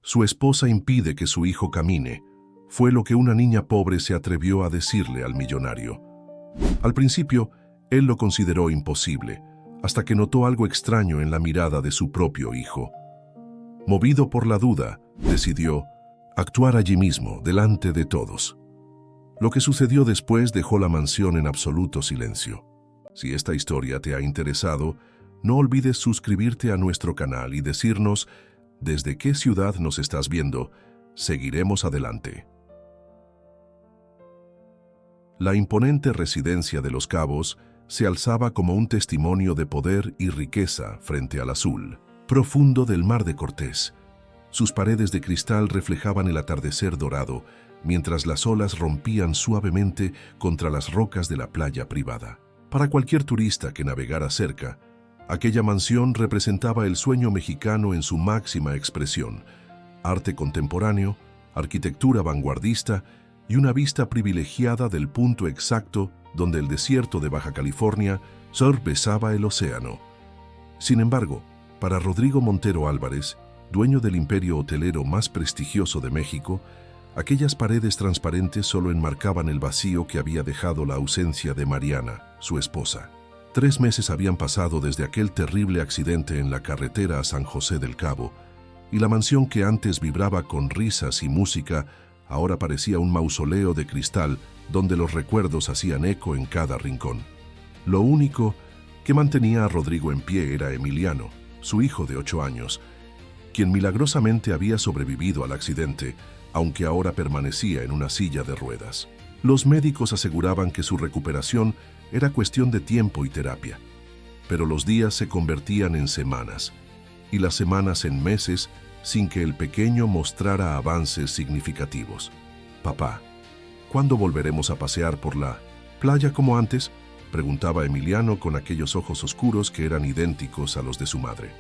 Su esposa impide que su hijo camine, fue lo que una niña pobre se atrevió a decirle al millonario. Al principio, él lo consideró imposible, hasta que notó algo extraño en la mirada de su propio hijo. Movido por la duda, decidió actuar allí mismo, delante de todos. Lo que sucedió después dejó la mansión en absoluto silencio. Si esta historia te ha interesado, no olvides suscribirte a nuestro canal y decirnos desde qué ciudad nos estás viendo. Seguiremos adelante. La imponente residencia de Los Cabos se alzaba como un testimonio de poder y riqueza frente al azul profundo del Mar de Cortés. Sus paredes de cristal reflejaban el atardecer dorado, mientras las olas rompían suavemente contra las rocas de la playa privada. Para cualquier turista que navegara cerca, aquella mansión representaba el sueño mexicano en su máxima expresión: arte contemporáneo, arquitectura vanguardista y una vista privilegiada del punto exacto donde el desierto de Baja California Sur besaba el océano. Sin embargo, para Rodrigo Montero Álvarez, dueño del imperio hotelero más prestigioso de México, aquellas paredes transparentes solo enmarcaban el vacío que había dejado la ausencia de Mariana, su esposa. 3 meses habían pasado desde aquel terrible accidente en la carretera a San José del Cabo, y la mansión que antes vibraba con risas y música ahora parecía un mausoleo de cristal donde los recuerdos hacían eco en cada rincón. Lo único que mantenía a Rodrigo en pie era Emiliano, su hijo de 8 años, quien milagrosamente había sobrevivido al accidente, aunque ahora permanecía en una silla de ruedas. Los médicos aseguraban que su recuperación era cuestión de tiempo y terapia, pero los días se convertían en semanas, y las semanas en meses, sin que el pequeño mostrara avances significativos. «Papá, ¿cuándo volveremos a pasear por la playa como antes?», preguntaba Emiliano con aquellos ojos oscuros que eran idénticos a los de su madre.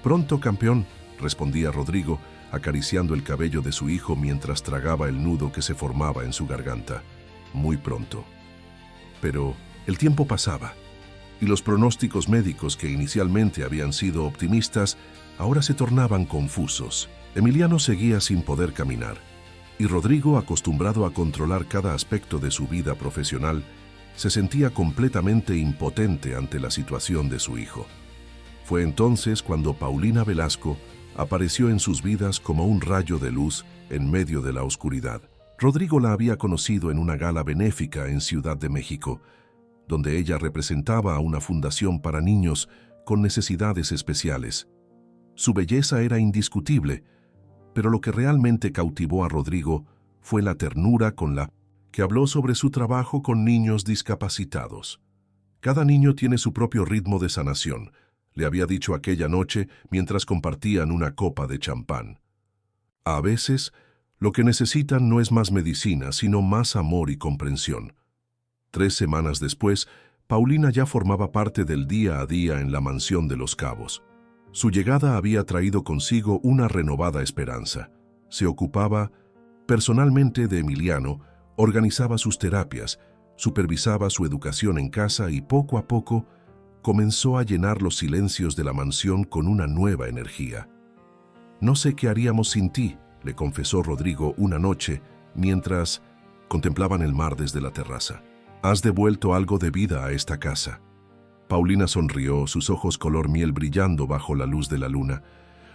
«Pronto, campeón», respondía Rodrigo, acariciando el cabello de su hijo mientras tragaba el nudo que se formaba en su garganta. «Muy pronto». Pero el tiempo pasaba, y los pronósticos médicos que inicialmente habían sido optimistas ahora se tornaban confusos. Emiliano seguía sin poder caminar, y Rodrigo, acostumbrado a controlar cada aspecto de su vida profesional, se sentía completamente impotente ante la situación de su hijo. Fue entonces cuando Paulina Velasco apareció en sus vidas como un rayo de luz en medio de la oscuridad. Rodrigo la había conocido en una gala benéfica en Ciudad de México, donde ella representaba a una fundación para niños con necesidades especiales. Su belleza era indiscutible, pero lo que realmente cautivó a Rodrigo fue la ternura con la que habló sobre su trabajo con niños discapacitados. «Cada niño tiene su propio ritmo de sanación», le había dicho aquella noche mientras compartían una copa de champán. «A veces, lo que necesitan no es más medicina, sino más amor y comprensión». 3 semanas después, Paulina ya formaba parte del día a día en la mansión de Los Cabos. Su llegada había traído consigo una renovada esperanza. Se ocupaba personalmente de Emiliano, organizaba sus terapias, supervisaba su educación en casa y poco a poco comenzó a llenar los silencios de la mansión con una nueva energía. «No sé qué haríamos sin ti», le confesó Rodrigo una noche mientras contemplaban el mar desde la terraza. «Has devuelto algo de vida a esta casa». Paulina sonrió, sus ojos color miel brillando bajo la luz de la luna.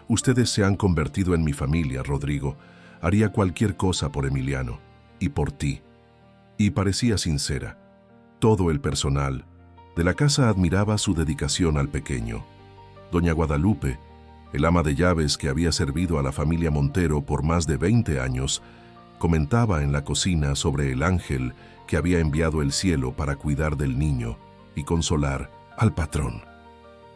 «Ustedes se han convertido en mi familia, Rodrigo. Haría cualquier cosa por Emiliano y por ti». Y parecía sincera. Todo el personal de la casa admiraba su dedicación al pequeño. Doña Guadalupe, el ama de llaves que había servido a la familia Montero por más de 20 años, comentaba en la cocina sobre el ángel que había enviado el cielo para cuidar del niño y consolar al patrón.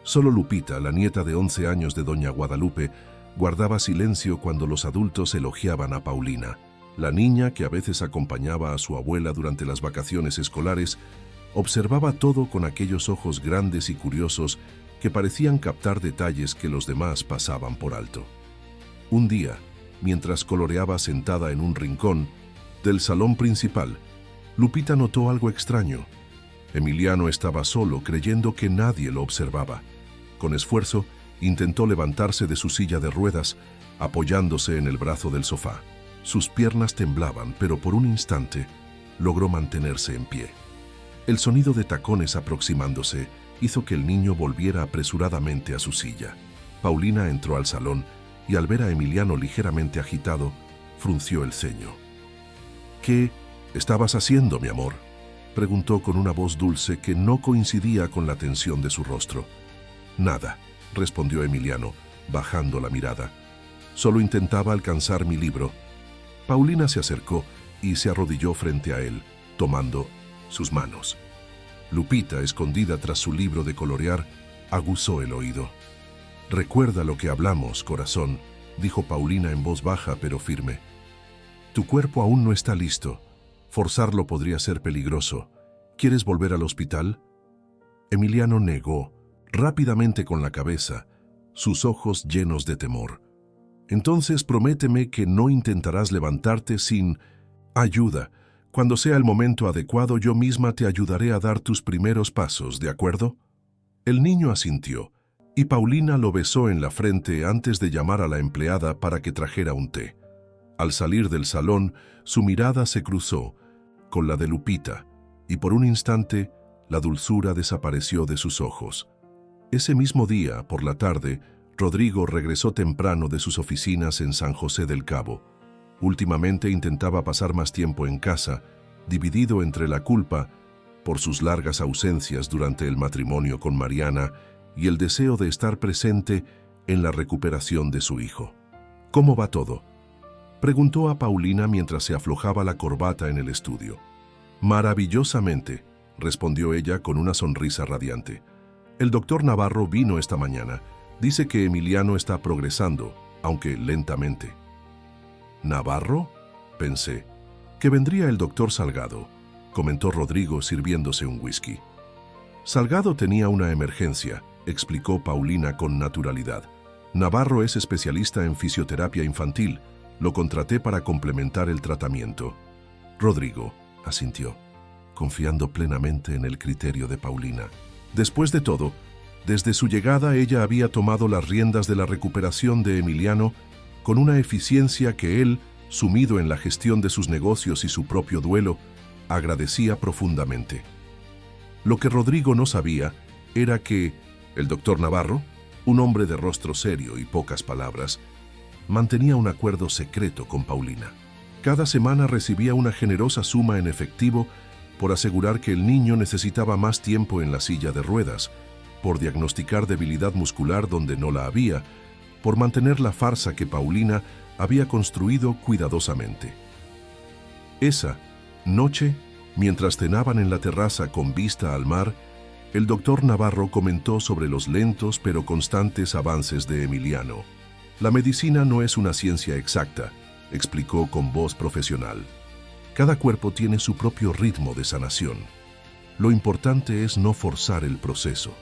Solo Lupita, la nieta de 11 años de Doña Guadalupe, guardaba silencio cuando los adultos elogiaban a Paulina. La niña, que a veces acompañaba a su abuela durante las vacaciones escolares, observaba todo con aquellos ojos grandes y curiosos que parecían captar detalles que los demás pasaban por alto. Un día, mientras coloreaba sentada en un rincón del salón principal, Lupita notó algo extraño. Emiliano estaba solo, creyendo que nadie lo observaba. Con esfuerzo, Intentó levantarse de su silla de ruedas, apoyándose en el brazo del sofá. Sus piernas temblaban, pero por un instante logró mantenerse en pie. El sonido de tacones aproximándose hizo que el niño volviera apresuradamente a su silla. Paulina entró al salón y al ver a Emiliano ligeramente agitado, frunció el ceño. «¿Qué estabas haciendo, mi amor?», preguntó con una voz dulce que no coincidía con la tensión de su rostro. «Nada», respondió Emiliano, bajando la mirada. «Solo intentaba alcanzar mi libro». Paulina se acercó y se arrodilló frente a él, tomando sus manos. Lupita, escondida tras su libro de colorear, aguzó el oído. «Recuerda lo que hablamos, corazón», dijo Paulina en voz baja pero firme. «Tu cuerpo aún no está listo. Forzarlo podría ser peligroso. ¿Quieres volver al hospital?». Emiliano negó, rápidamente con la cabeza, sus ojos llenos de temor. «Entonces prométeme que no intentarás levantarte sin ayuda. Cuando sea el momento adecuado, yo misma te ayudaré a dar tus primeros pasos, ¿de acuerdo?». El niño asintió, y Paulina lo besó en la frente antes de llamar a la empleada para que trajera un té. Al salir del salón, su mirada se cruzó con la de Lupita, y por un instante la dulzura desapareció de sus ojos. Ese mismo día, por la tarde, Rodrigo regresó temprano de sus oficinas en San José del Cabo. Últimamente intentaba pasar más tiempo en casa, dividido entre la culpa por sus largas ausencias durante el matrimonio con Mariana y el deseo de estar presente en la recuperación de su hijo. «¿Cómo va todo?», preguntó a Paulina mientras se aflojaba la corbata en el estudio. «Maravillosamente», respondió ella con una sonrisa radiante. «El doctor Navarro vino esta mañana. Dice que Emiliano está progresando, aunque lentamente». «¿Navarro?», pensé. «Que vendría el doctor Salgado», comentó Rodrigo sirviéndose un whisky. «Salgado tenía una emergencia», explicó Paulina con naturalidad. «Navarro es especialista en fisioterapia infantil. Lo contraté para complementar el tratamiento». Rodrigo asintió, confiando plenamente en el criterio de Paulina. Después de todo, desde su llegada ella había tomado las riendas de la recuperación de Emiliano con una eficiencia que él, sumido en la gestión de sus negocios y su propio duelo, agradecía profundamente. Lo que Rodrigo no sabía era que el doctor Navarro, un hombre de rostro serio y pocas palabras, mantenía un acuerdo secreto con Paulina. Cada semana recibía una generosa suma en efectivo por asegurar que el niño necesitaba más tiempo en la silla de ruedas, por diagnosticar debilidad muscular donde no la había, por mantener la farsa que Paulina había construido cuidadosamente. Esa noche, mientras cenaban en la terraza con vista al mar, el doctor Navarro comentó sobre los lentos pero constantes avances de Emiliano. «La medicina no es una ciencia exacta», explicó con voz profesional. «Cada cuerpo tiene su propio ritmo de sanación. Lo importante es no forzar el proceso».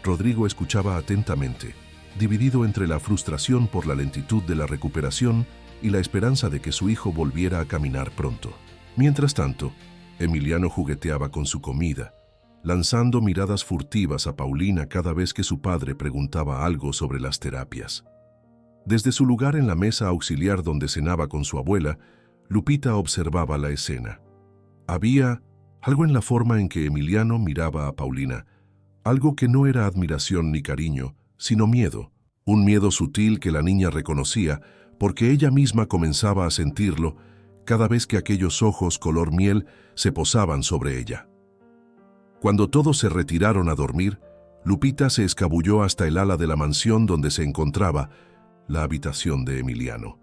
Rodrigo escuchaba atentamente, dividido entre la frustración por la lentitud de la recuperación y la esperanza de que su hijo volviera a caminar pronto. Mientras tanto, Emiliano jugueteaba con su comida, lanzando miradas furtivas a Paulina cada vez que su padre preguntaba algo sobre las terapias. Desde su lugar en la mesa auxiliar donde cenaba con su abuela, Lupita observaba la escena. Había algo en la forma en que Emiliano miraba a Paulina, algo que no era admiración ni cariño, sino miedo, un miedo sutil que la niña reconocía porque ella misma comenzaba a sentirlo cada vez que aquellos ojos color miel se posaban sobre ella. Cuando todos se retiraron a dormir, Lupita se escabulló hasta el ala de la mansión donde se encontraba la habitación de Emiliano.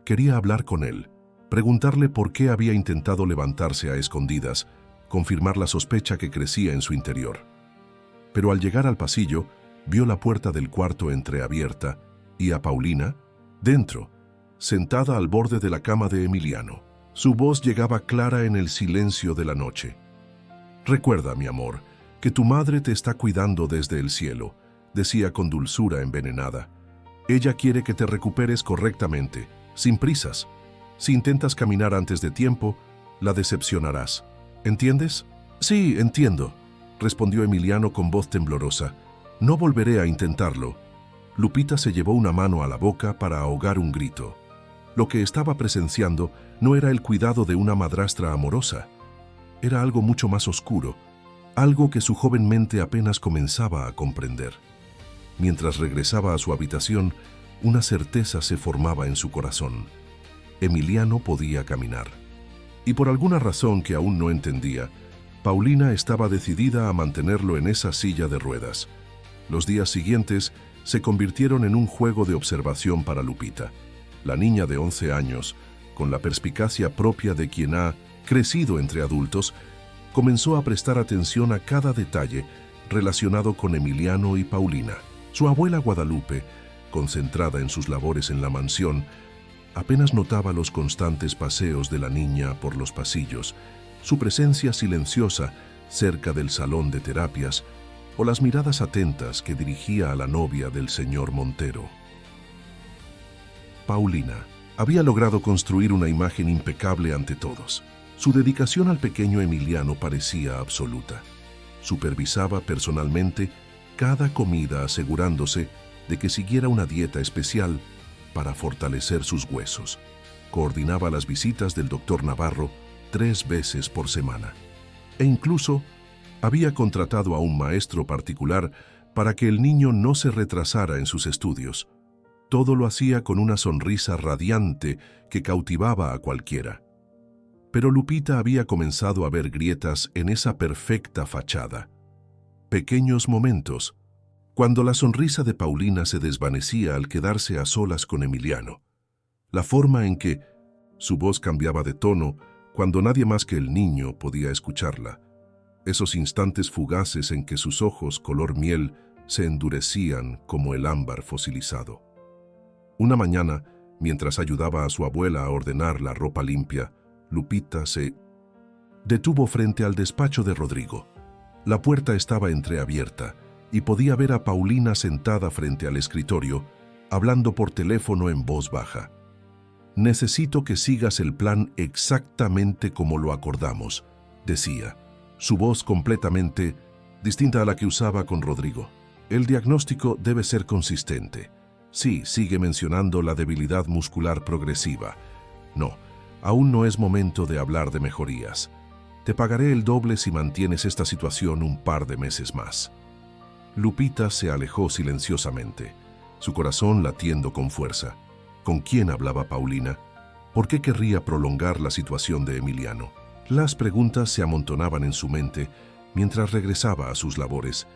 Quería hablar con él, preguntarle por qué había intentado levantarse a escondidas, confirmar la sospecha que crecía en su interior. Pero al llegar al pasillo, vio la puerta del cuarto entreabierta y a Paulina, dentro, sentada al borde de la cama de Emiliano. Su voz llegaba clara en el silencio de la noche. «Recuerda, mi amor, que tu madre te está cuidando desde el cielo», decía con dulzura envenenada. «Ella quiere que te recuperes correctamente, sin prisas. Si intentas caminar antes de tiempo, la decepcionarás. ¿Entiendes?». «Sí, entiendo», respondió Emiliano con voz temblorosa. «No volveré a intentarlo». Lupita se llevó una mano a la boca para ahogar un grito. Lo que estaba presenciando no era el cuidado de una madrastra amorosa. Era algo mucho más oscuro, algo que su joven mente apenas comenzaba a comprender. Mientras regresaba a su habitación, una certeza se formaba en su corazón. Emiliano podía caminar. Y por alguna razón que aún no entendía, Paulina estaba decidida a mantenerlo en esa silla de ruedas. Los días siguientes se convirtieron en un juego de observación para Lupita. La niña de 11 años, con la perspicacia propia de quien ha crecido entre adultos, comenzó a prestar atención a cada detalle relacionado con Emiliano y Paulina. Su abuela Guadalupe, concentrada en sus labores en la mansión, apenas notaba los constantes paseos de la niña por los pasillos, su presencia silenciosa cerca del salón de terapias o las miradas atentas que dirigía a la novia del señor Montero. Paulina había logrado construir una imagen impecable ante todos. Su dedicación al pequeño Emiliano parecía absoluta. Supervisaba personalmente cada comida, asegurándose de que siguiera una dieta especial para fortalecer sus huesos. Coordinaba las visitas del doctor Navarro 3 veces por semana. E incluso había contratado a un maestro particular para que el niño no se retrasara en sus estudios. Todo lo hacía con una sonrisa radiante que cautivaba a cualquiera. Pero Lupita había comenzado a ver grietas en esa perfecta fachada. Pequeños momentos, cuando la sonrisa de Paulina se desvanecía al quedarse a solas con Emiliano. La forma en que su voz cambiaba de tono cuando nadie más que el niño podía escucharla. Esos instantes fugaces en que sus ojos color miel se endurecían como el ámbar fosilizado. Una mañana, mientras ayudaba a su abuela a ordenar la ropa limpia, Lupita se detuvo frente al despacho de Rodrigo. La puerta estaba entreabierta y podía ver a Paulina sentada frente al escritorio, hablando por teléfono en voz baja. «Necesito que sigas el plan exactamente como lo acordamos», decía, su voz completamente distinta a la que usaba con Rodrigo. «El diagnóstico debe ser consistente. Sí, sigue mencionando la debilidad muscular progresiva. No, aún no es momento de hablar de mejorías. Te pagaré el doble si mantienes esta situación un par de meses más». Lupita se alejó silenciosamente, su corazón latiendo con fuerza. ¿Con quién hablaba Paulina? ¿Por qué querría prolongar la situación de Emiliano? Las preguntas se amontonaban en su mente mientras regresaba a sus labores,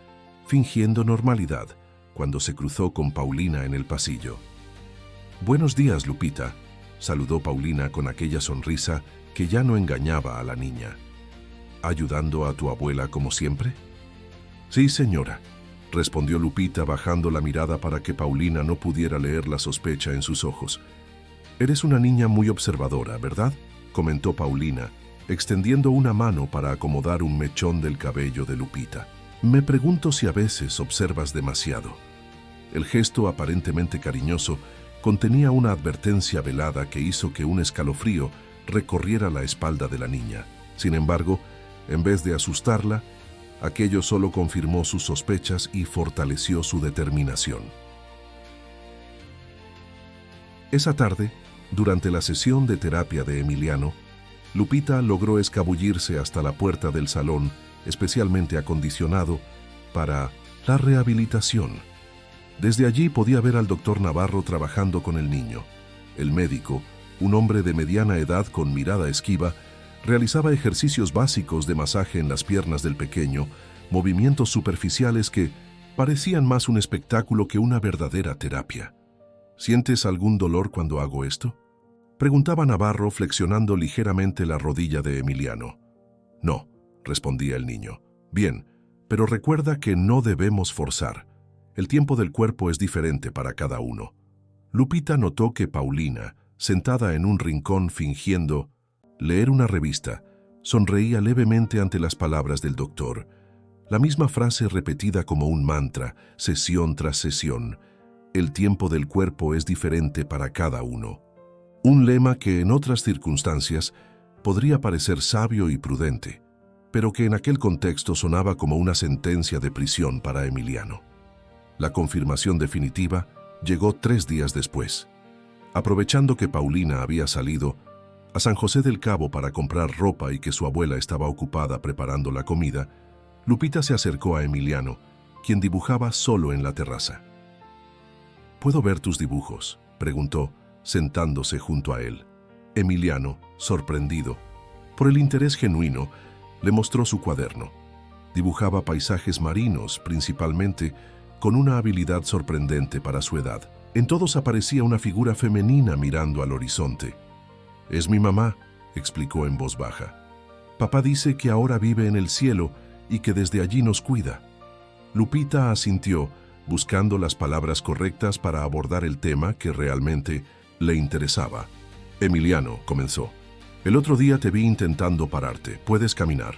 fingiendo normalidad cuando se cruzó con Paulina en el pasillo. «Buenos días, Lupita», saludó Paulina con aquella sonrisa que ya no engañaba a la niña. «¿Ayudando a tu abuela como siempre?» «Sí, señora», respondió Lupita bajando la mirada para que Paulina no pudiera leer la sospecha en sus ojos. «Eres una niña muy observadora, ¿verdad?», comentó Paulina, extendiendo una mano para acomodar un mechón del cabello de Lupita. «Me pregunto si a veces observas demasiado». El gesto aparentemente cariñoso contenía una advertencia velada que hizo que un escalofrío recorriera la espalda de la niña. Sin embargo, en vez de asustarla, aquello solo confirmó sus sospechas y fortaleció su determinación. Esa tarde, durante la sesión de terapia de Emiliano, Lupita logró escabullirse hasta la puerta del salón especialmente acondicionado para la rehabilitación. Desde allí podía ver al doctor Navarro trabajando con el niño. El médico, un hombre de mediana edad con mirada esquiva, realizaba ejercicios básicos de masaje en las piernas del pequeño, movimientos superficiales que parecían más un espectáculo que una verdadera terapia. ¿Sientes algún dolor cuando hago esto?, preguntaba Navarro flexionando ligeramente la rodilla de Emiliano. «No», respondía el niño. «Bien, pero recuerda que no debemos forzar. El tiempo del cuerpo es diferente para cada uno». Lupita notó que Paulina, sentada en un rincón fingiendo leer una revista, sonreía levemente ante las palabras del doctor. La misma frase repetida como un mantra, sesión tras sesión. El tiempo del cuerpo es diferente para cada uno. Un lema que en otras circunstancias podría parecer sabio y prudente, pero que en aquel contexto sonaba como una sentencia de prisión para Emiliano. La confirmación definitiva llegó 3 días después. Aprovechando que Paulina había salido a San José del Cabo para comprar ropa y que su abuela estaba ocupada preparando la comida, Lupita se acercó a Emiliano, quien dibujaba solo en la terraza. «¿Puedo ver tus dibujos?», preguntó, sentándose junto a él. Emiliano, sorprendido por el interés genuino, le mostró su cuaderno. Dibujaba paisajes marinos, principalmente, con una habilidad sorprendente para su edad. En todos aparecía una figura femenina mirando al horizonte. «Es mi mamá», explicó en voz baja. «Papá dice que ahora vive en el cielo y que desde allí nos cuida». Lupita asintió, buscando las palabras correctas para abordar el tema que realmente le interesaba. «Emiliano», comenzó, «el otro día te vi intentando pararte. ¿Puedes caminar?».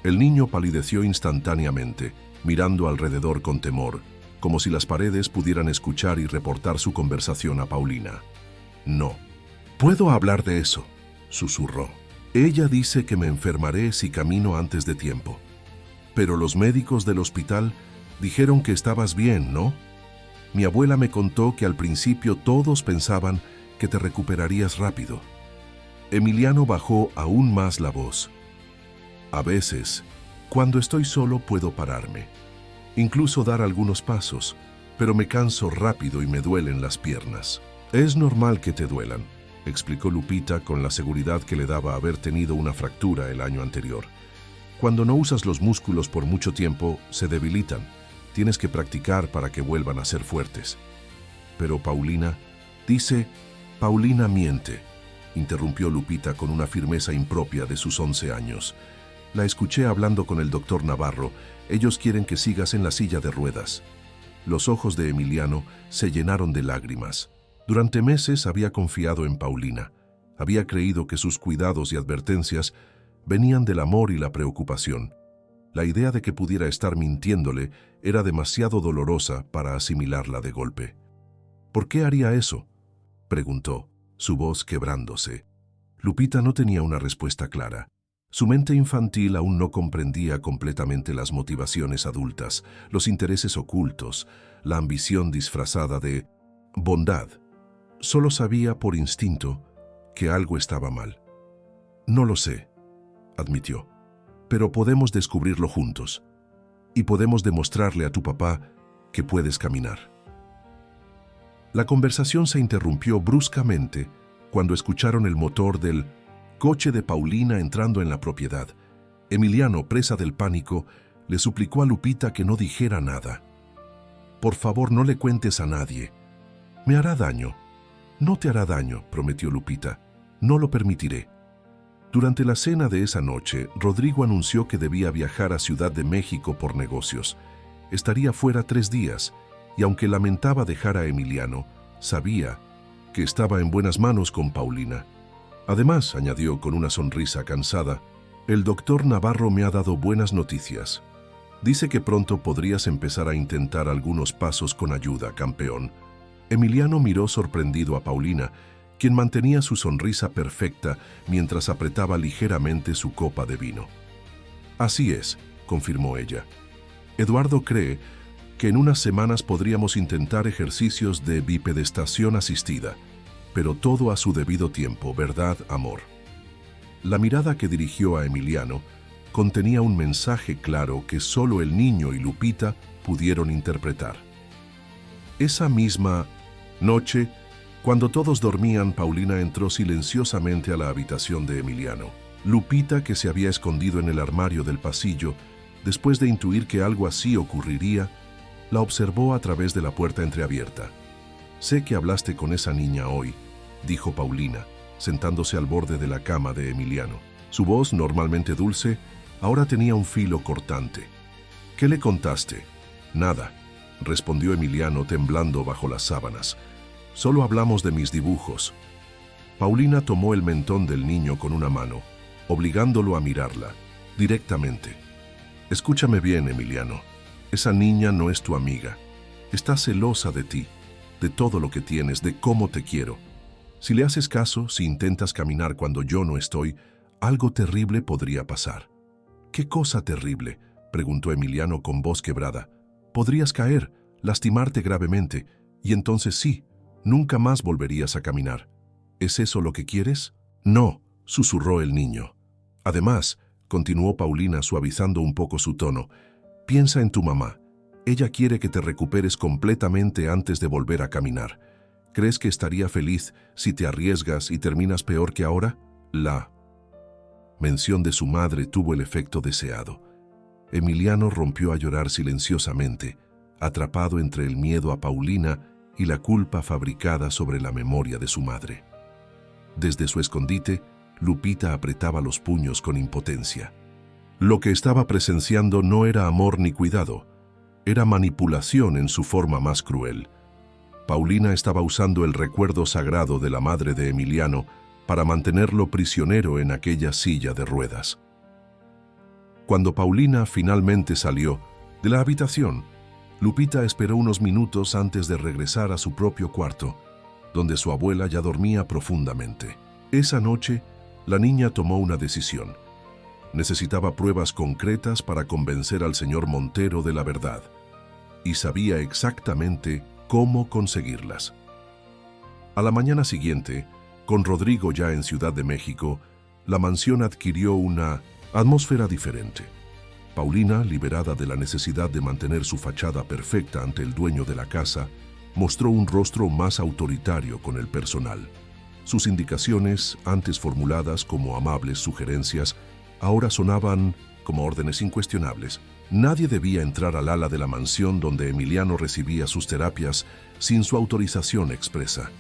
El niño palideció instantáneamente, mirando alrededor con temor, como si las paredes pudieran escuchar y reportar su conversación a Paulina. «No. ¿Puedo hablar de eso?», susurró. «Ella dice que me enfermaré si camino antes de tiempo. Pero los médicos del hospital dijeron que estabas bien, ¿no? Mi abuela me contó que al principio todos pensaban que te recuperarías rápido». Emiliano bajó aún más la voz. «A veces, cuando estoy solo puedo pararme, incluso dar algunos pasos, pero me canso rápido y me duelen las piernas». «Es normal que te duelan», explicó Lupita con la seguridad que le daba haber tenido una fractura el año anterior. «Cuando no usas los músculos por mucho tiempo, se debilitan. Tienes que practicar para que vuelvan a ser fuertes». «Pero Paulina dice...». «Paulina miente», interrumpió Lupita con una firmeza impropia de sus 11 años. «La escuché hablando con el doctor Navarro. Ellos quieren que sigas en la silla de ruedas». Los ojos de Emiliano se llenaron de lágrimas. Durante meses había confiado en Paulina. Había creído que sus cuidados y advertencias venían del amor y la preocupación. La idea de que pudiera estar mintiéndole era demasiado dolorosa para asimilarla de golpe. «¿Por qué haría eso?», preguntó, su voz quebrándose. Lupita no tenía una respuesta clara. Su mente infantil aún no comprendía completamente las motivaciones adultas, los intereses ocultos, la ambición disfrazada de bondad. Solo sabía por instinto que algo estaba mal. «No lo sé», admitió, «pero podemos descubrirlo juntos. Y podemos demostrarle a tu papá que puedes caminar». La conversación se interrumpió bruscamente cuando escucharon el motor del coche de Paulina entrando en la propiedad. Emiliano, presa del pánico, le suplicó a Lupita que no dijera nada. «Por favor, no le cuentes a nadie. Me hará daño». «No te hará daño», prometió Lupita. «No lo permitiré». Durante la cena de esa noche, Rodrigo anunció que debía viajar a Ciudad de México por negocios. Estaría fuera 3 días, y aunque lamentaba dejar a Emiliano, sabía que estaba en buenas manos con Paulina. Además, añadió con una sonrisa cansada, «el doctor Navarro me ha dado buenas noticias. Dice que pronto podrías empezar a intentar algunos pasos con ayuda, campeón». Emiliano miró sorprendido a Paulina, quien mantenía su sonrisa perfecta mientras apretaba ligeramente su copa de vino. «Así es», confirmó ella. «Eduardo cree que en unas semanas podríamos intentar ejercicios de bipedestación asistida, pero todo a su debido tiempo, ¿verdad, amor?». La mirada que dirigió a Emiliano contenía un mensaje claro que solo el niño y Lupita pudieron interpretar. Esa misma noche, cuando todos dormían, Paulina entró silenciosamente a la habitación de Emiliano. Lupita, que se había escondido en el armario del pasillo, después de intuir que algo así ocurriría, la observó a través de la puerta entreabierta. «Sé que hablaste con esa niña hoy», dijo Paulina, sentándose al borde de la cama de Emiliano. Su voz, normalmente dulce, ahora tenía un filo cortante. «¿Qué le contaste?». «Nada», respondió Emiliano temblando bajo las sábanas. «Solo hablamos de mis dibujos». Paulina tomó el mentón del niño con una mano, obligándolo a mirarla, directamente. «Escúchame bien, Emiliano. Esa niña no es tu amiga. Está celosa de ti, de todo lo que tienes, de cómo te quiero. Si le haces caso, si intentas caminar cuando yo no estoy, algo terrible podría pasar». «¿Qué cosa terrible?», preguntó Emiliano con voz quebrada. «Podrías caer, lastimarte gravemente, y entonces sí, nunca más volverías a caminar. ¿Es eso lo que quieres? No, susurró el niño. Además, continuó Paulina suavizando un poco su tono, piensa en tu mamá. Ella quiere que te recuperes completamente antes de volver a caminar. ¿Crees que estaría feliz si te arriesgas y terminas peor que ahora? La mención de su madre tuvo el efecto deseado. Emiliano rompió a llorar silenciosamente, atrapado entre el miedo a Paulina y la culpa fabricada sobre la memoria de su madre. Desde su escondite, Lupita apretaba los puños con impotencia. Lo que estaba presenciando no era amor ni cuidado, era manipulación en su forma más cruel. Paulina estaba usando el recuerdo sagrado de la madre de Emiliano para mantenerlo prisionero en aquella silla de ruedas. Cuando Paulina finalmente salió de la habitación, Lupita esperó unos minutos antes de regresar a su propio cuarto, donde su abuela ya dormía profundamente. Esa noche, la niña tomó una decisión. Necesitaba pruebas concretas para convencer al señor Montero de la verdad, y sabía exactamente cómo conseguirlas. A la mañana siguiente, con Rodrigo ya en Ciudad de México, la mansión adquirió una atmósfera diferente. Paulina, liberada de la necesidad de mantener su fachada perfecta ante el dueño de la casa, mostró un rostro más autoritario con el personal. Sus indicaciones, antes formuladas como amables sugerencias, ahora sonaban como órdenes incuestionables. Nadie debía entrar al ala de la mansión donde Emiliano recibía sus terapias sin su autorización expresa.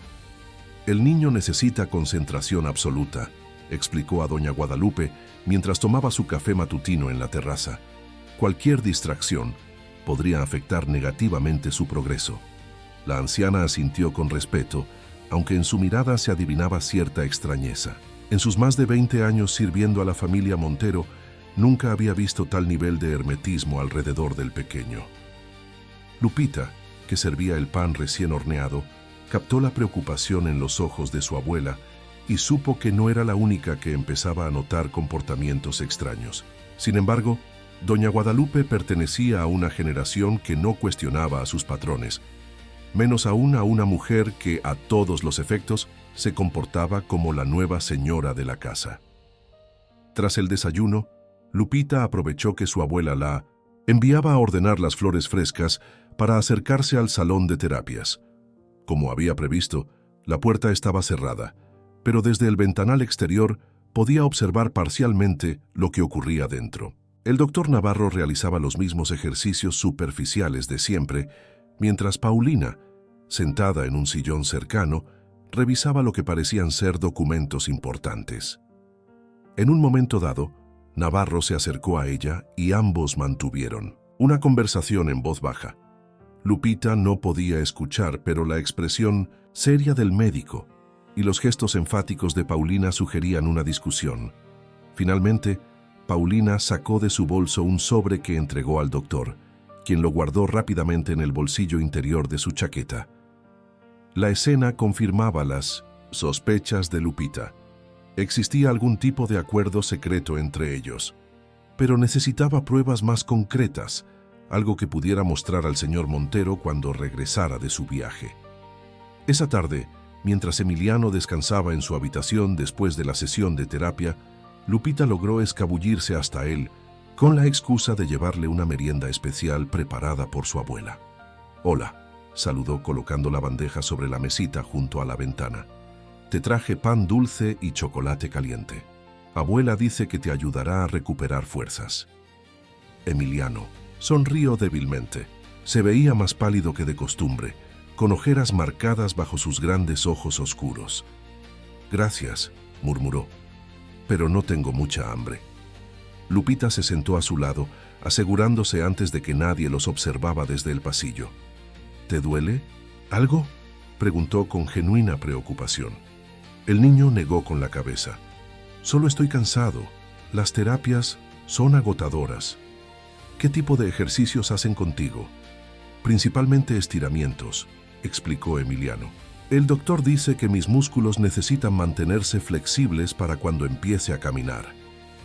El niño necesita concentración absoluta, explicó a doña Guadalupe mientras tomaba su café matutino en la terraza. Cualquier distracción podría afectar negativamente su progreso. La anciana asintió con respeto, aunque en su mirada se adivinaba cierta extrañeza. En sus más de 20 años sirviendo a la familia Montero, nunca había visto tal nivel de hermetismo alrededor del pequeño. Lupita, que servía el pan recién horneado, captó la preocupación en los ojos de su abuela y supo que no era la única que empezaba a notar comportamientos extraños. Sin embargo, doña Guadalupe pertenecía a una generación que no cuestionaba a sus patrones, menos aún a una mujer que, a todos los efectos, se comportaba como la nueva señora de la casa. Tras el desayuno, Lupita aprovechó que su abuela la enviaba a ordenar las flores frescas para acercarse al salón de terapias. Como había previsto, la puerta estaba cerrada, pero desde el ventanal exterior podía observar parcialmente lo que ocurría dentro. El doctor Navarro realizaba los mismos ejercicios superficiales de siempre, mientras Paulina, sentada en un sillón cercano, revisaba lo que parecían ser documentos importantes. En un momento dado, Navarro se acercó a ella y ambos mantuvieron una conversación en voz baja. Lupita no podía escuchar, pero la expresión seria del médico y los gestos enfáticos de Paulina sugerían una discusión. Finalmente, Paulina sacó de su bolso un sobre que entregó al doctor, quien lo guardó rápidamente en el bolsillo interior de su chaqueta. La escena confirmaba las sospechas de Lupita. Existía algún tipo de acuerdo secreto entre ellos, pero necesitaba pruebas más concretas, algo que pudiera mostrar al señor Montero cuando regresara de su viaje. Esa tarde, mientras Emiliano descansaba en su habitación después de la sesión de terapia, Lupita logró escabullirse hasta él con la excusa de llevarle una merienda especial preparada por su abuela. «Hola», saludó colocando la bandeja sobre la mesita junto a la ventana. «Te traje pan dulce y chocolate caliente. Abuela dice que te ayudará a recuperar fuerzas». Emiliano sonrió débilmente. Se veía más pálido que de costumbre, con ojeras marcadas bajo sus grandes ojos oscuros. «Gracias», murmuró, «pero no tengo mucha hambre». Lupita se sentó a su lado, asegurándose antes de que nadie los observaba desde el pasillo. «¿Te duele algo?», preguntó con genuina preocupación. El niño negó con la cabeza. «Solo estoy cansado. Las terapias son agotadoras». «¿Qué tipo de ejercicios hacen contigo?» «Principalmente estiramientos», explicó Emiliano. «El doctor dice que mis músculos necesitan mantenerse flexibles para cuando empiece a caminar».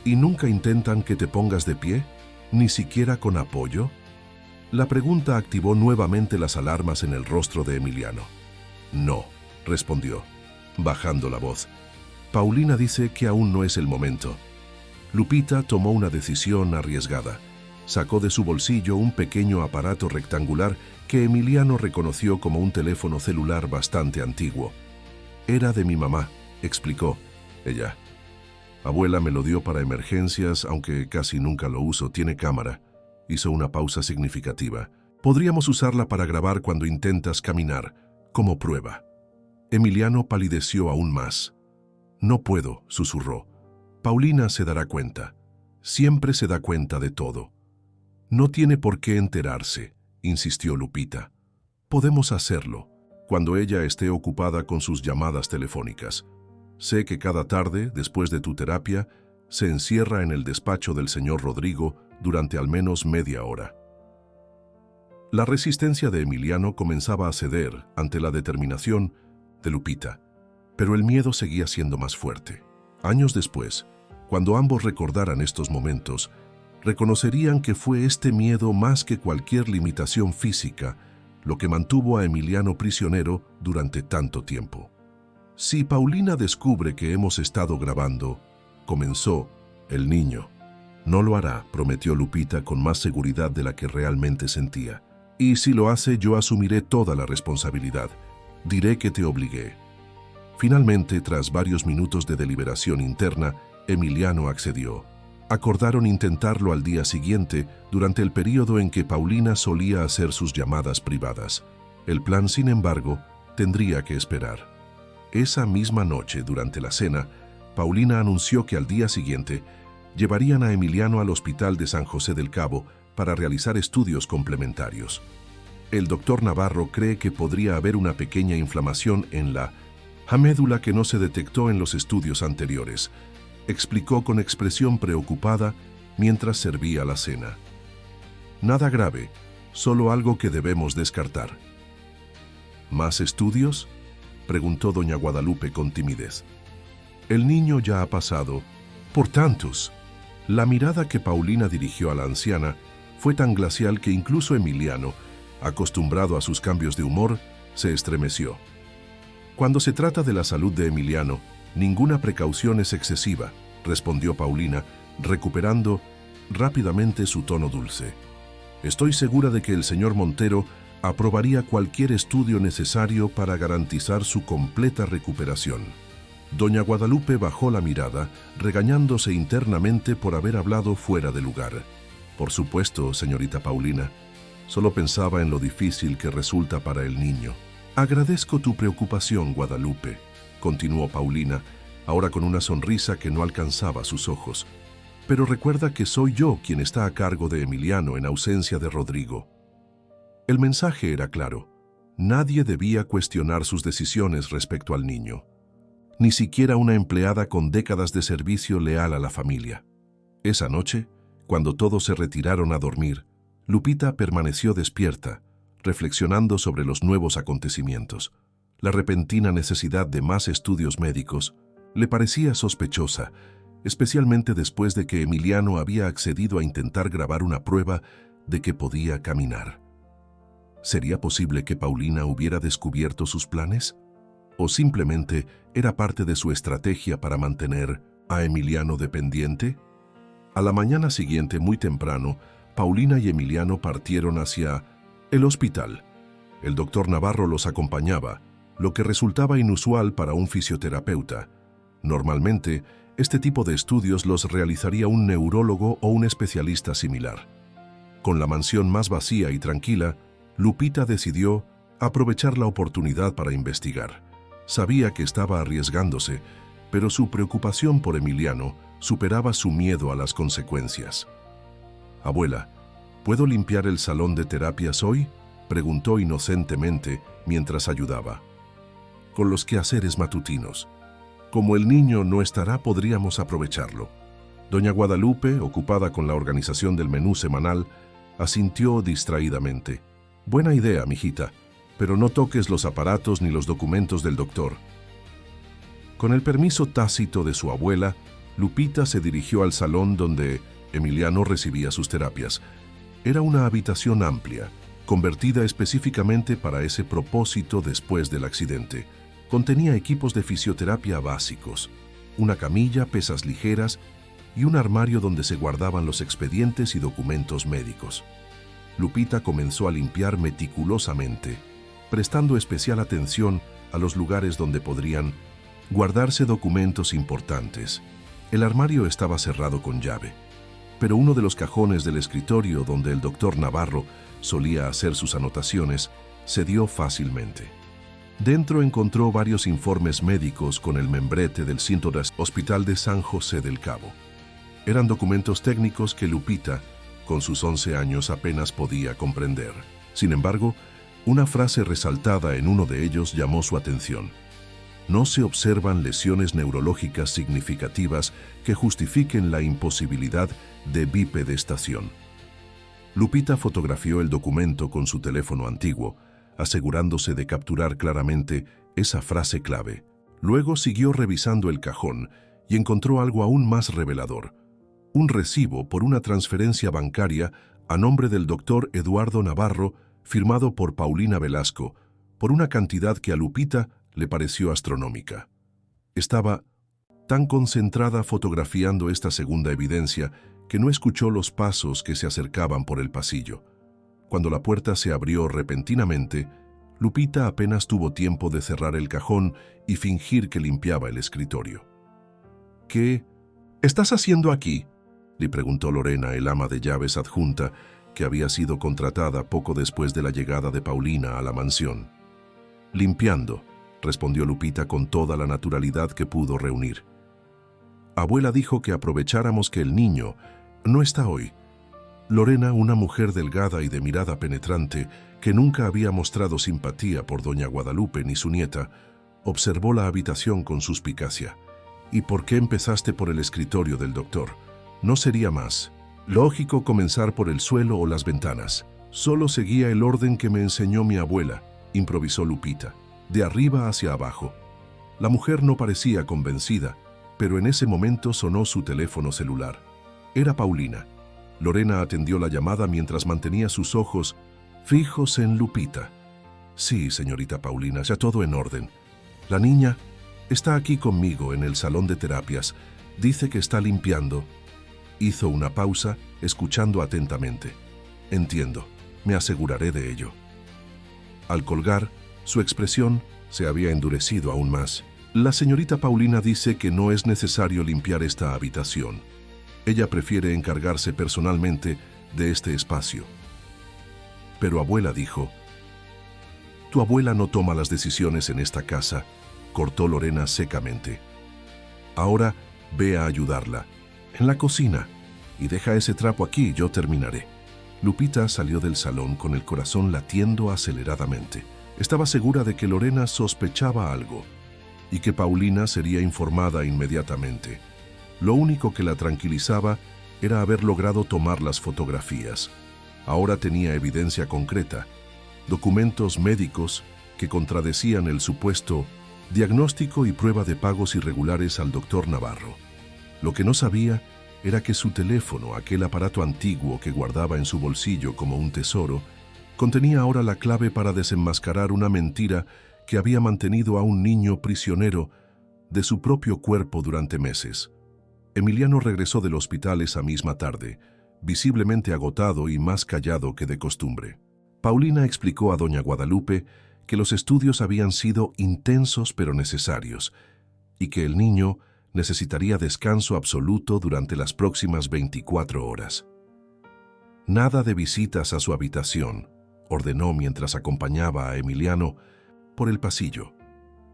«¿Y nunca intentan que te pongas de pie? ¿Ni siquiera con apoyo?». La pregunta activó nuevamente las alarmas en el rostro de Emiliano. No, respondió, bajando la voz. Paulina dice que aún no es el momento. Lupita tomó una decisión arriesgada. Sacó de su bolsillo un pequeño aparato rectangular que Emiliano reconoció como un teléfono celular bastante antiguo. Era de mi mamá, explicó ella. Abuela me lo dio para emergencias, aunque casi nunca lo uso, tiene cámara. Hizo una pausa significativa. Podríamos usarla para grabar cuando intentas caminar, como prueba. Emiliano palideció aún más. No puedo, susurró. Paulina se dará cuenta. Siempre se da cuenta de todo. No tiene por qué enterarse, insistió Lupita. Podemos hacerlo, cuando ella esté ocupada con sus llamadas telefónicas. Sé que cada tarde, después de tu terapia, se encierra en el despacho del señor Rodrigo durante al menos media hora. La resistencia de Emiliano comenzaba a ceder ante la determinación de Lupita, pero el miedo seguía siendo más fuerte. Años después, cuando ambos recordaran estos momentos, reconocerían que fue este miedo más que cualquier limitación física lo que mantuvo a Emiliano prisionero durante tanto tiempo. Si Paulina descubre que hemos estado grabando, comenzó el niño. No lo hará, prometió Lupita con más seguridad de la que realmente sentía. Y si lo hace, yo asumiré toda la responsabilidad. Diré que te obligué. Finalmente, tras varios minutos de deliberación interna, Emiliano accedió. Acordaron intentarlo al día siguiente, durante el período en que Paulina solía hacer sus llamadas privadas. El plan, sin embargo, tendría que esperar. Esa misma noche, durante la cena, Paulina anunció que al día siguiente llevarían a Emiliano al hospital de San José del Cabo para realizar estudios complementarios. El doctor Navarro cree que podría haber una pequeña inflamación en la médula que no se detectó en los estudios anteriores, explicó con expresión preocupada mientras servía la cena. Nada grave, solo algo que debemos descartar. ¿Más estudios?, preguntó doña Guadalupe con timidez. El niño ya ha pasado por tantos. La mirada que Paulina dirigió a la anciana fue tan glacial que incluso Emiliano, acostumbrado a sus cambios de humor, se estremeció. Cuando se trata de la salud de Emiliano, ninguna precaución es excesiva, respondió Paulina, recuperando rápidamente su tono dulce. Estoy segura de que el señor Montero aprobaría cualquier estudio necesario para garantizar su completa recuperación. Doña Guadalupe bajó la mirada, regañándose internamente por haber hablado fuera de lugar. Por supuesto, señorita Paulina, solo pensaba en lo difícil que resulta para el niño. Agradezco tu preocupación, Guadalupe, continuó Paulina, ahora con una sonrisa que no alcanzaba sus ojos. Pero recuerda que soy yo quien está a cargo de Emiliano en ausencia de Rodrigo. El mensaje era claro. Nadie debía cuestionar sus decisiones respecto al niño. Ni siquiera una empleada con décadas de servicio leal a la familia. Esa noche, cuando todos se retiraron a dormir, Lupita permaneció despierta, reflexionando sobre los nuevos acontecimientos. La repentina necesidad de más estudios médicos le parecía sospechosa, especialmente después de que Emiliano había accedido a intentar grabar una prueba de que podía caminar. ¿Sería posible que Paulina hubiera descubierto sus planes? ¿O simplemente era parte de su estrategia para mantener a Emiliano dependiente? A la mañana siguiente, muy temprano, Paulina y Emiliano partieron hacia el hospital. El doctor Navarro los acompañaba, lo que resultaba inusual para un fisioterapeuta. Normalmente, este tipo de estudios los realizaría un neurólogo o un especialista similar. Con la mansión más vacía y tranquila, Lupita decidió aprovechar la oportunidad para investigar. Sabía que estaba arriesgándose, pero su preocupación por Emiliano superaba su miedo a las consecuencias. «Abuela, ¿puedo limpiar el salón de terapias hoy?», preguntó inocentemente mientras ayudaba. «Con los quehaceres matutinos. Como el niño no estará, podríamos aprovecharlo». Doña Guadalupe, ocupada con la organización del menú semanal, asintió distraídamente. «Buena idea, mijita, pero no toques los aparatos ni los documentos del doctor». Con el permiso tácito de su abuela, Lupita se dirigió al salón donde Emiliano recibía sus terapias. Era una habitación amplia, convertida específicamente para ese propósito después del accidente. Contenía equipos de fisioterapia básicos, una camilla, pesas ligeras y un armario donde se guardaban los expedientes y documentos médicos. Lupita comenzó a limpiar meticulosamente, prestando especial atención a los lugares donde podrían guardarse documentos importantes. El armario estaba cerrado con llave, pero uno de los cajones del escritorio donde el doctor Navarro solía hacer sus anotaciones cedió fácilmente. Dentro encontró varios informes médicos con el membrete del Cintoras Hospital de San José del Cabo. Eran documentos técnicos que Lupita, con sus 11 años, apenas podía comprender. Sin embargo, una frase resaltada en uno de ellos llamó su atención. No se observan lesiones neurológicas significativas que justifiquen la imposibilidad de bipedestación. Lupita fotografió el documento con su teléfono antiguo, asegurándose de capturar claramente esa frase clave. Luego siguió revisando el cajón y encontró algo aún más revelador: un recibo por una transferencia bancaria a nombre del doctor Eduardo Navarro, firmado por Paulina Velasco, por una cantidad que a Lupita le pareció astronómica. Estaba tan concentrada fotografiando esta segunda evidencia que no escuchó los pasos que se acercaban por el pasillo. Cuando la puerta se abrió repentinamente, Lupita apenas tuvo tiempo de cerrar el cajón y fingir que limpiaba el escritorio. «¿Qué estás haciendo aquí?», le preguntó Lorena, el ama de llaves adjunta, que había sido contratada poco después de la llegada de Paulina a la mansión. «Limpiando», respondió Lupita con toda la naturalidad que pudo reunir. «Abuela dijo que aprovecháramos que el niño no está hoy». Lorena, una mujer delgada y de mirada penetrante, que nunca había mostrado simpatía por doña Guadalupe ni su nieta, observó la habitación con suspicacia. «¿Y por qué empezaste por el escritorio del doctor? No sería más lógico comenzar por el suelo o las ventanas». «Solo seguía el orden que me enseñó mi abuela», improvisó Lupita, «de arriba hacia abajo». La mujer no parecía convencida, pero en ese momento sonó su teléfono celular. Era Paulina. Lorena atendió la llamada mientras mantenía sus ojos fijos en Lupita. «Sí, señorita Paulina, ya todo en orden. La niña está aquí conmigo en el salón de terapias. Dice que está limpiando». Hizo una pausa, escuchando atentamente. «Entiendo, me aseguraré de ello». Al colgar, su expresión se había endurecido aún más. «La señorita Paulina dice que no es necesario limpiar esta habitación. Ella prefiere encargarse personalmente de este espacio». «Pero abuela», dijo. «Tu abuela no toma las decisiones en esta casa», cortó Lorena secamente. «Ahora ve a ayudarla en la cocina y deja ese trapo aquí, yo terminaré». Lupita salió del salón con el corazón latiendo aceleradamente. Estaba segura de que Lorena sospechaba algo y que Paulina sería informada inmediatamente. Lo único que la tranquilizaba era haber logrado tomar las fotografías. Ahora tenía evidencia concreta, documentos médicos que contradecían el supuesto diagnóstico y prueba de pagos irregulares al doctor Navarro. Lo que no sabía era que su teléfono, aquel aparato antiguo que guardaba en su bolsillo como un tesoro, contenía ahora la clave para desenmascarar una mentira que había mantenido a un niño prisionero de su propio cuerpo durante meses. Emiliano regresó del hospital esa misma tarde, visiblemente agotado y más callado que de costumbre. Paulina explicó a doña Guadalupe que los estudios habían sido intensos pero necesarios y que el niño necesitaría descanso absoluto durante las próximas 24 horas. «Nada de visitas a su habitación», ordenó mientras acompañaba a Emiliano por el pasillo.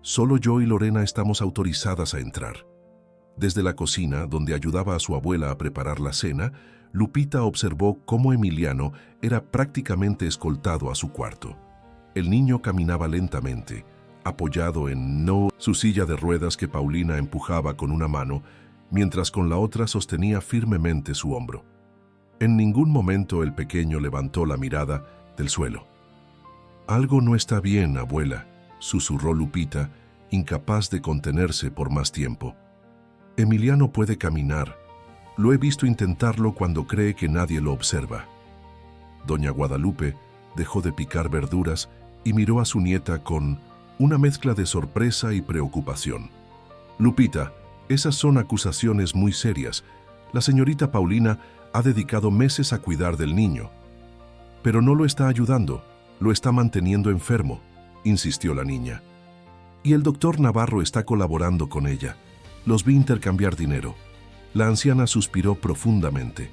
«Solo yo y Lorena estamos autorizadas a entrar». Desde la cocina, donde ayudaba a su abuela a preparar la cena, Lupita observó cómo Emiliano era prácticamente escoltado a su cuarto. El niño caminaba lentamente, apoyado en su silla de ruedas que Paulina empujaba con una mano, mientras con la otra sostenía firmemente su hombro. En ningún momento el pequeño levantó la mirada del suelo. «Algo no está bien, abuela», susurró Lupita, incapaz de contenerse por más tiempo. «Emiliano puede caminar. Lo he visto intentarlo cuando cree que nadie lo observa». Doña Guadalupe dejó de picar verduras y miró a su nieta con una mezcla de sorpresa y preocupación. Lupita, esas son acusaciones muy serias. La señorita Paulina ha dedicado meses a cuidar del niño. Pero no lo está ayudando, lo está manteniendo enfermo, insistió la niña. Y el doctor Navarro está colaborando con ella. Los vi intercambiar dinero. La anciana suspiró profundamente.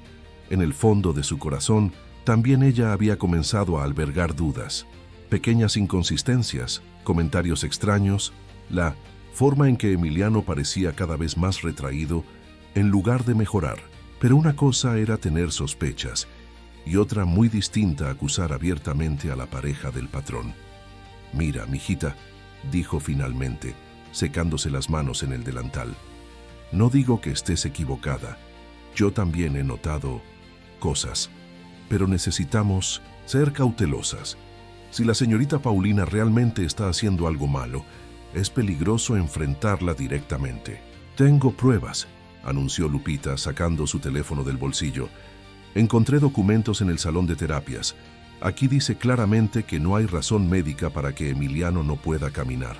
En el fondo de su corazón, también ella había comenzado a albergar dudas, pequeñas inconsistencias, comentarios extraños, la forma en que Emiliano parecía cada vez más retraído, en lugar de mejorar. Pero una cosa era tener sospechas, y otra muy distinta acusar abiertamente a la pareja del patrón. «Mira, mijita», dijo finalmente, secándose las manos en el delantal. «No digo que estés equivocada. Yo también he notado cosas, pero necesitamos ser cautelosas. Si la señorita Paulina realmente está haciendo algo malo, es peligroso enfrentarla directamente». «Tengo pruebas», anunció Lupita, sacando su teléfono del bolsillo. «Encontré documentos en el salón de terapias. Aquí dice claramente que no hay razón médica para que Emiliano no pueda caminar».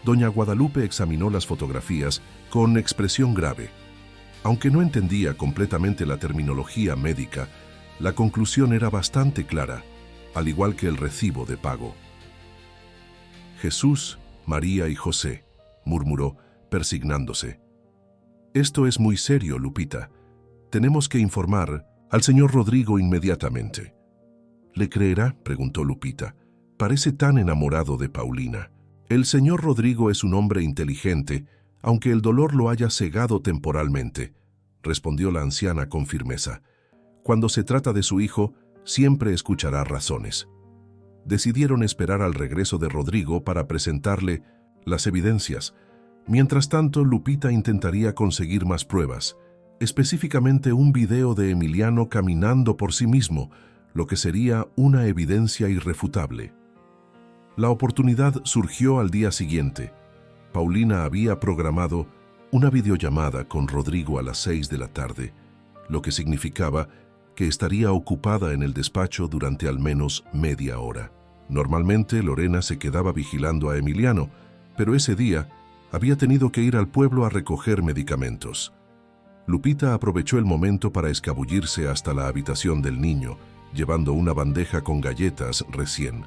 Doña Guadalupe examinó las fotografías con expresión grave. Aunque no entendía completamente la terminología médica, la conclusión era bastante clara, al igual que el recibo de pago. «Jesús, María y José», murmuró, persignándose. «Esto es muy serio, Lupita. Tenemos que informar al señor Rodrigo inmediatamente». «¿Le creerá?», preguntó Lupita. «Parece tan enamorado de Paulina». «El señor Rodrigo es un hombre inteligente, aunque el dolor lo haya cegado temporalmente», respondió la anciana con firmeza. «Cuando se trata de su hijo, siempre escuchará razones». Decidieron esperar al regreso de Rodrigo para presentarle las evidencias. Mientras tanto, Lupita intentaría conseguir más pruebas, específicamente un video de Emiliano caminando por sí mismo, lo que sería una evidencia irrefutable. La oportunidad surgió al día siguiente. Paulina había programado una videollamada con Rodrigo a las 6 de la tarde, lo que significaba que estaría ocupada en el despacho durante al menos media hora. Normalmente Lorena se quedaba vigilando a Emiliano, pero ese día había tenido que ir al pueblo a recoger medicamentos. Lupita aprovechó el momento para escabullirse hasta la habitación del niño, llevando una bandeja con galletas recién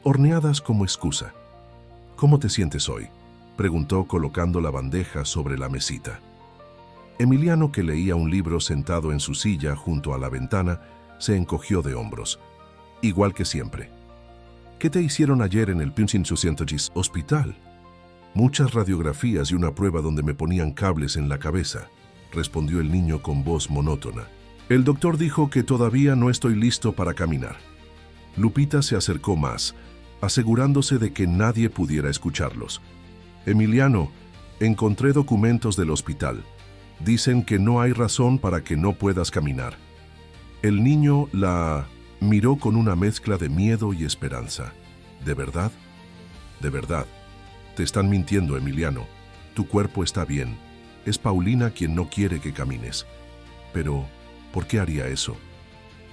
horneadas como excusa. «¿Cómo te sientes hoy?», preguntó colocando la bandeja sobre la mesita. Emiliano, que leía un libro sentado en su silla junto a la ventana, se encogió de hombros. «Igual que siempre». «¿Qué te hicieron ayer en el Pinsin-Sucientogis hospital?» «Muchas radiografías y una prueba donde me ponían cables en la cabeza», respondió el niño con voz monótona. «El doctor dijo que todavía no estoy listo para caminar». Lupita se acercó más, asegurándose de que nadie pudiera escucharlos. «Emiliano, encontré documentos del hospital. Dicen que no hay razón para que no puedas caminar». El niño la miró con una mezcla de miedo y esperanza. «¿De verdad?». «De verdad. Te están mintiendo, Emiliano. Tu cuerpo está bien. Es Paulina quien no quiere que camines». «Pero, ¿por qué haría eso?»,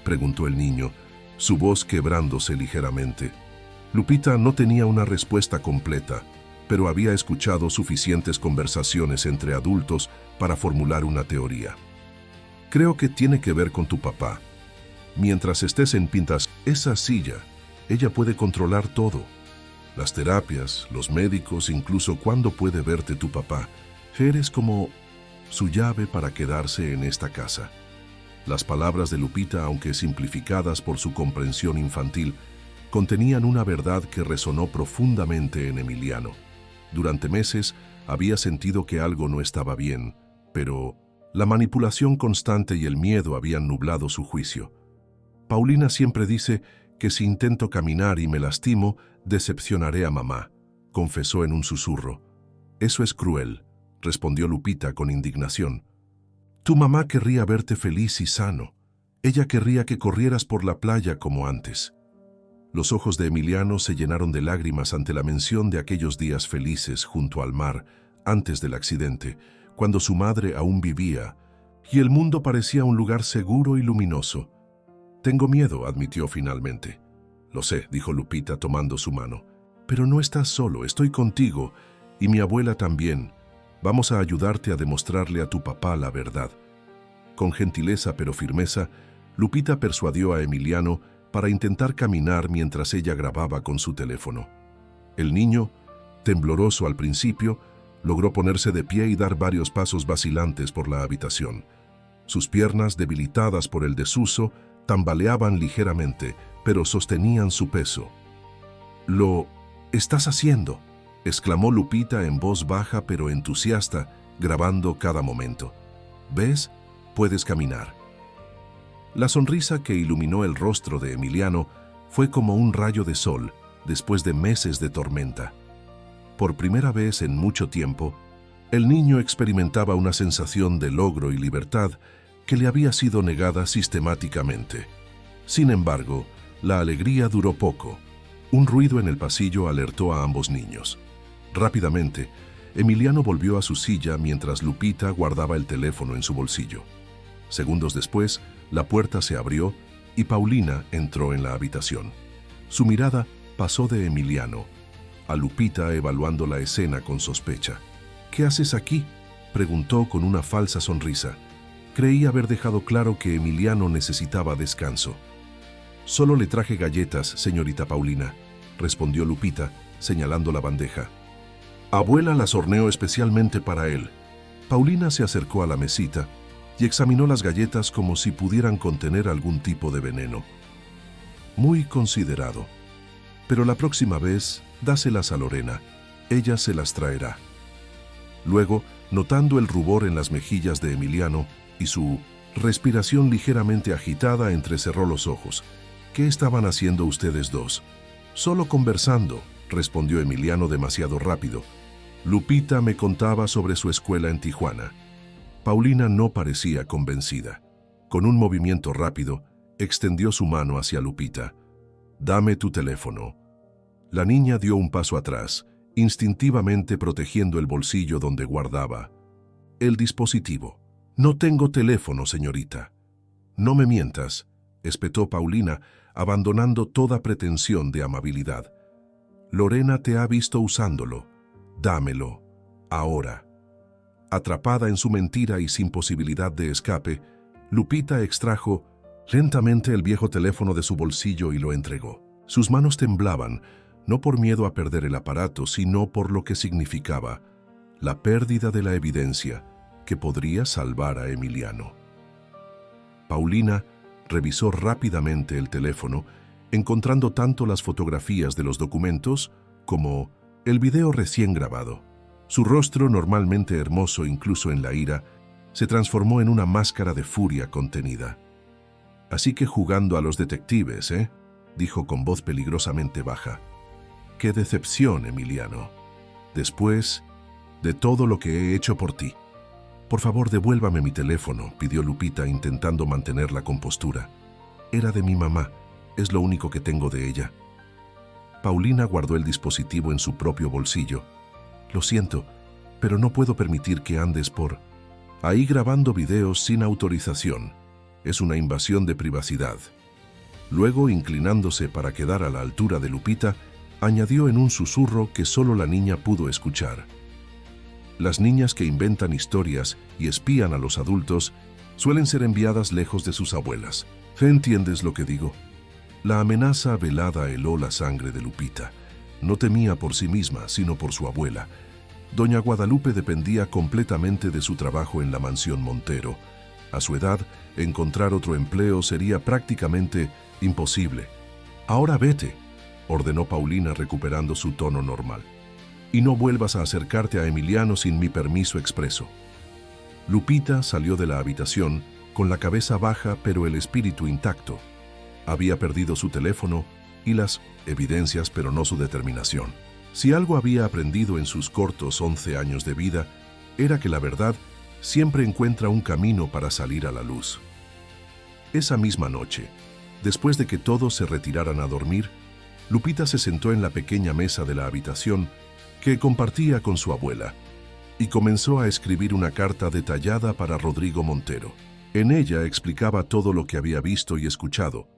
preguntó el niño, su voz quebrándose ligeramente. Lupita no tenía una respuesta completa, pero había escuchado suficientes conversaciones entre adultos para formular una teoría. «Creo que tiene que ver con tu papá. Mientras estés en Pintas, esa silla, ella puede controlar todo. Las terapias, los médicos, incluso cuándo puede verte tu papá. Eres como su llave para quedarse en esta casa». Las palabras de Lupita, aunque simplificadas por su comprensión infantil, contenían una verdad que resonó profundamente en Emiliano. Durante meses había sentido que algo no estaba bien, pero la manipulación constante y el miedo habían nublado su juicio. «Paulina siempre dice que si intento caminar y me lastimo, decepcionaré a mamá», confesó en un susurro. «Eso es cruel», respondió Lupita con indignación. «Tu mamá querría verte feliz y sano. Ella querría que corrieras por la playa como antes». Los ojos de Emiliano se llenaron de lágrimas ante la mención de aquellos días felices junto al mar, antes del accidente, cuando su madre aún vivía, y el mundo parecía un lugar seguro y luminoso. Tengo miedo, admitió finalmente. Lo sé, dijo Lupita tomando su mano. Pero no estás solo, estoy contigo, y mi abuela también. Vamos a ayudarte a demostrarle a tu papá la verdad. Con gentileza pero firmeza, Lupita persuadió a Emiliano para intentar caminar mientras ella grababa con su teléfono. El niño, tembloroso al principio, logró ponerse de pie y dar varios pasos vacilantes por la habitación. Sus piernas, debilitadas por el desuso, tambaleaban ligeramente, pero sostenían su peso. «Lo estás haciendo», exclamó Lupita en voz baja pero entusiasta, grabando cada momento. «¿Ves? Puedes caminar». La sonrisa que iluminó el rostro de Emiliano fue como un rayo de sol después de meses de tormenta. Por primera vez en mucho tiempo, el niño experimentaba una sensación de logro y libertad que le había sido negada sistemáticamente. Sin embargo, la alegría duró poco. Un ruido en el pasillo alertó a ambos niños. Rápidamente, Emiliano volvió a su silla mientras Lupita guardaba el teléfono en su bolsillo. Segundos después, la puerta se abrió y Paulina entró en la habitación. Su mirada pasó de Emiliano a Lupita, evaluando la escena con sospecha. «¿Qué haces aquí?», preguntó con una falsa sonrisa. Creí haber dejado claro que Emiliano necesitaba descanso. «Solo le traje galletas, señorita Paulina», respondió Lupita, señalando la bandeja. «Abuela las horneó especialmente para él». Paulina se acercó a la mesita y examinó las galletas como si pudieran contener algún tipo de veneno. «Muy considerado. Pero la próxima vez, dáselas a Lorena. Ella se las traerá». Luego, notando el rubor en las mejillas de Emiliano y su respiración ligeramente agitada, entrecerró los ojos. «¿Qué estaban haciendo ustedes dos?» «Solo conversando», respondió Emiliano demasiado rápido. «Lupita me contaba sobre su escuela en Tijuana». Paulina no parecía convencida. Con un movimiento rápido, extendió su mano hacia Lupita. «Dame tu teléfono». La niña dio un paso atrás, instintivamente protegiendo el bolsillo donde guardaba el dispositivo. «No tengo teléfono, señorita». «No me mientas», espetó Paulina, abandonando toda pretensión de amabilidad. «Lorena te ha visto usándolo. Dámelo. Ahora». Atrapada en su mentira y sin posibilidad de escape, Lupita extrajo lentamente el viejo teléfono de su bolsillo y lo entregó. Sus manos temblaban, no por miedo a perder el aparato, sino por lo que significaba la pérdida de la evidencia que podría salvar a Emiliano. Paulina revisó rápidamente el teléfono, encontrando tanto las fotografías de los documentos como el video recién grabado. Su rostro, normalmente hermoso incluso en la ira, se transformó en una máscara de furia contenida. «Así que jugando a los detectives, ¿eh?», dijo con voz peligrosamente baja. «Qué decepción, Emiliano. Después de todo lo que he hecho por ti». «Por favor, devuélvame mi teléfono», pidió Lupita, intentando mantener la compostura. «Era de mi mamá. Es lo único que tengo de ella». Paulina guardó el dispositivo en su propio bolsillo. «Lo siento, pero no puedo permitir que andes por ahí grabando videos sin autorización. Es una invasión de privacidad». Luego, inclinándose para quedar a la altura de Lupita, añadió en un susurro que solo la niña pudo escuchar. «Las niñas que inventan historias y espían a los adultos suelen ser enviadas lejos de sus abuelas. ¿Entiendes lo que digo?». La amenaza velada heló la sangre de Lupita. No temía por sí misma, sino por su abuela. Doña Guadalupe dependía completamente de su trabajo en la mansión Montero. A su edad, encontrar otro empleo sería prácticamente imposible. «Ahora vete», ordenó Paulina, recuperando su tono normal. «Y no vuelvas a acercarte a Emiliano sin mi permiso expreso». Lupita salió de la habitación con la cabeza baja pero el espíritu intacto. Había perdido su teléfono y las evidencias, pero no su determinación. Si algo había aprendido en sus cortos 11 años de vida, era que la verdad siempre encuentra un camino para salir a la luz. Esa misma noche, después de que todos se retiraran a dormir, Lupita se sentó en la pequeña mesa de la habitación que compartía con su abuela y comenzó a escribir una carta detallada para Rodrigo Montero. En ella explicaba todo lo que había visto y escuchado: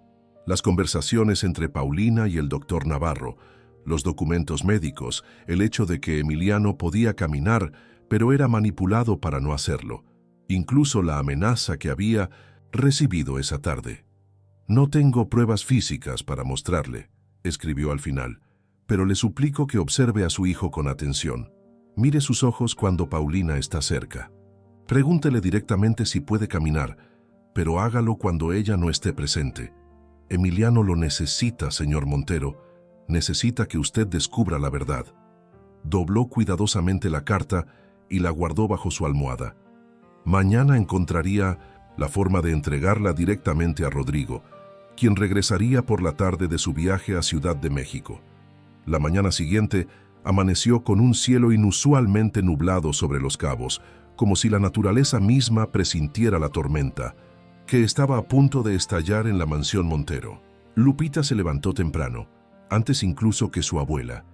las conversaciones entre Paulina y el doctor Navarro, los documentos médicos, el hecho de que Emiliano podía caminar, pero era manipulado para no hacerlo, incluso la amenaza que había recibido esa tarde. «No tengo pruebas físicas para mostrarle», escribió al final, «pero le suplico que observe a su hijo con atención. Mire sus ojos cuando Paulina está cerca. Pregúntele directamente si puede caminar, pero hágalo cuando ella no esté presente. Emiliano lo necesita, señor Montero. Necesita que usted descubra la verdad». Dobló cuidadosamente la carta y la guardó bajo su almohada. Mañana encontraría la forma de entregarla directamente a Rodrigo, quien regresaría por la tarde de su viaje a Ciudad de México. La mañana siguiente amaneció con un cielo inusualmente nublado sobre Los Cabos, como si la naturaleza misma presintiera la tormenta que estaba a punto de estallar en la mansión Montero. Lupita se levantó temprano, antes incluso que su abuela,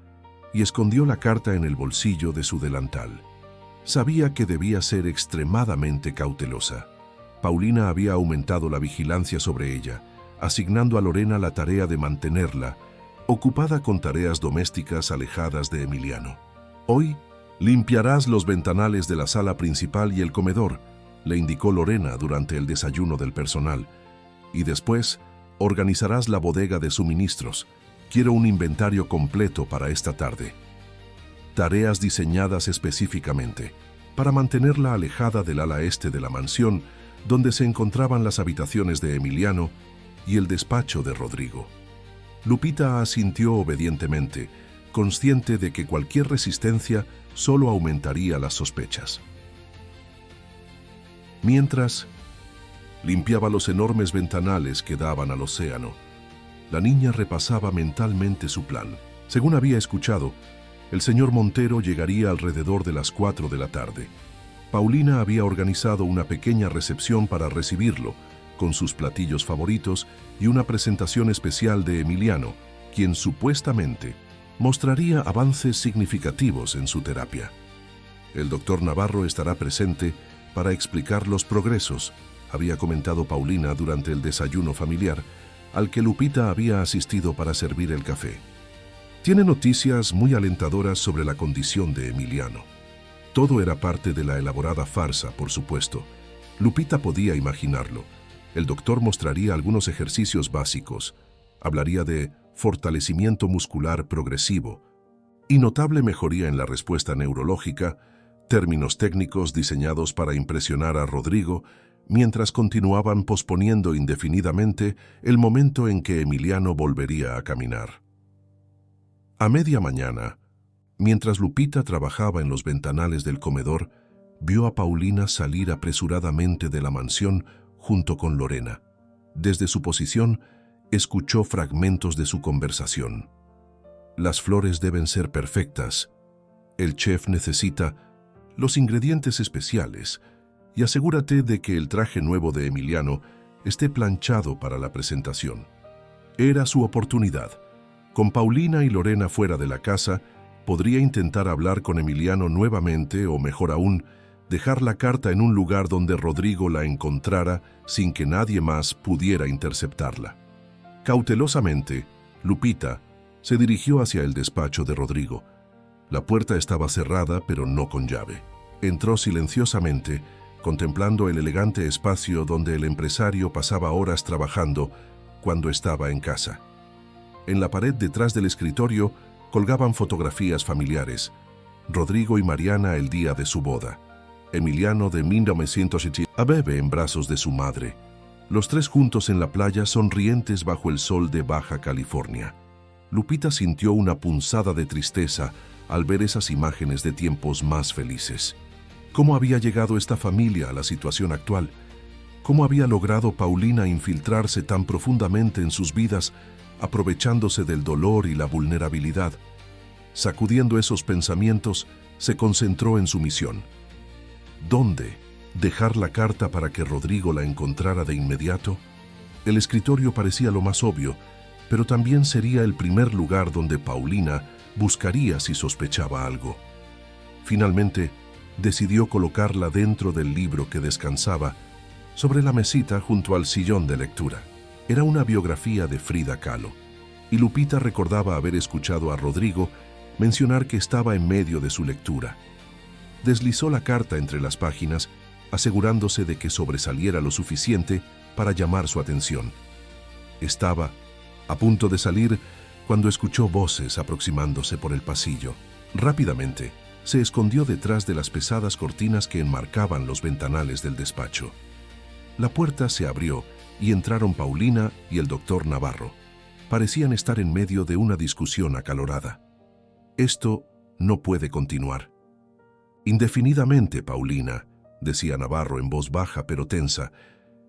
y escondió la carta en el bolsillo de su delantal. Sabía que debía ser extremadamente cautelosa. Paulina había aumentado la vigilancia sobre ella, asignando a Lorena la tarea de mantenerla ocupada con tareas domésticas alejadas de Emiliano. «Hoy limpiarás los ventanales de la sala principal y el comedor», le indicó Lorena durante el desayuno del personal, «y después organizarás la bodega de suministros. Quiero un inventario completo para esta tarde». Tareas diseñadas específicamente para mantenerla alejada del ala este de la mansión, donde se encontraban las habitaciones de Emiliano y el despacho de Rodrigo. Lupita asintió obedientemente, consciente de que cualquier resistencia solo aumentaría las sospechas. Mientras limpiaba los enormes ventanales que daban al océano, la niña repasaba mentalmente su plan. Según había escuchado, el señor Montero llegaría alrededor de las 4 de la tarde. Paulina había organizado una pequeña recepción para recibirlo, con sus platillos favoritos y una presentación especial de Emiliano, quien supuestamente mostraría avances significativos en su terapia. El doctor Navarro estará presente para explicar los progresos, había comentado Paulina durante el desayuno familiar, al que Lupita había asistido para servir el café. Tiene noticias muy alentadoras sobre la condición de Emiliano. Todo era parte de la elaborada farsa, por supuesto. Lupita podía imaginarlo. El doctor mostraría algunos ejercicios básicos, hablaría de fortalecimiento muscular progresivo y notable mejoría en la respuesta neurológica, términos técnicos diseñados para impresionar a Rodrigo, mientras continuaban posponiendo indefinidamente el momento en que Emiliano volvería a caminar. A media mañana, mientras Lupita trabajaba en los ventanales del comedor, vio a Paulina salir apresuradamente de la mansión junto con Lorena. Desde su posición, escuchó fragmentos de su conversación. «Las flores deben ser perfectas. El chef necesita los ingredientes especiales y asegúrate de que el traje nuevo de Emiliano esté planchado para la presentación». Era su oportunidad. Con Paulina y Lorena fuera de la casa, podría intentar hablar con Emiliano nuevamente o, mejor aún, dejar la carta en un lugar donde Rodrigo la encontrara sin que nadie más pudiera interceptarla. Cautelosamente, Lupita se dirigió hacia el despacho de Rodrigo. La puerta estaba cerrada, pero no con llave. Entró silenciosamente, contemplando el elegante espacio donde el empresario pasaba horas trabajando cuando estaba en casa. En la pared detrás del escritorio colgaban fotografías familiares. Rodrigo y Mariana el día de su boda. Emiliano de 1970, a bebé en brazos de su madre. Los tres juntos en la playa sonrientes bajo el sol de Baja California. Lupita sintió una punzada de tristeza al ver esas imágenes de tiempos más felices. ¿Cómo había llegado esta familia a la situación actual? ¿Cómo había logrado Paulina infiltrarse tan profundamente en sus vidas, aprovechándose del dolor y la vulnerabilidad? Sacudiendo esos pensamientos, se concentró en su misión. ¿Dónde dejar la carta para que Rodrigo la encontrara de inmediato? El escritorio parecía lo más obvio, pero también sería el primer lugar donde Paulina buscaría si sospechaba algo. Finalmente, decidió colocarla dentro del libro que descansaba sobre la mesita junto al sillón de lectura. Era una biografía de Frida Kahlo, y Lupita recordaba haber escuchado a Rodrigo mencionar que estaba en medio de su lectura. Deslizó la carta entre las páginas, asegurándose de que sobresaliera lo suficiente para llamar su atención. Estaba a punto de salir cuando escuchó voces aproximándose por el pasillo. Rápidamente, se escondió detrás de las pesadas cortinas que enmarcaban los ventanales del despacho. La puerta se abrió y entraron Paulina y el doctor Navarro. Parecían estar en medio de una discusión acalorada. Esto no puede continuar. Indefinidamente, Paulina, decía Navarro en voz baja pero tensa.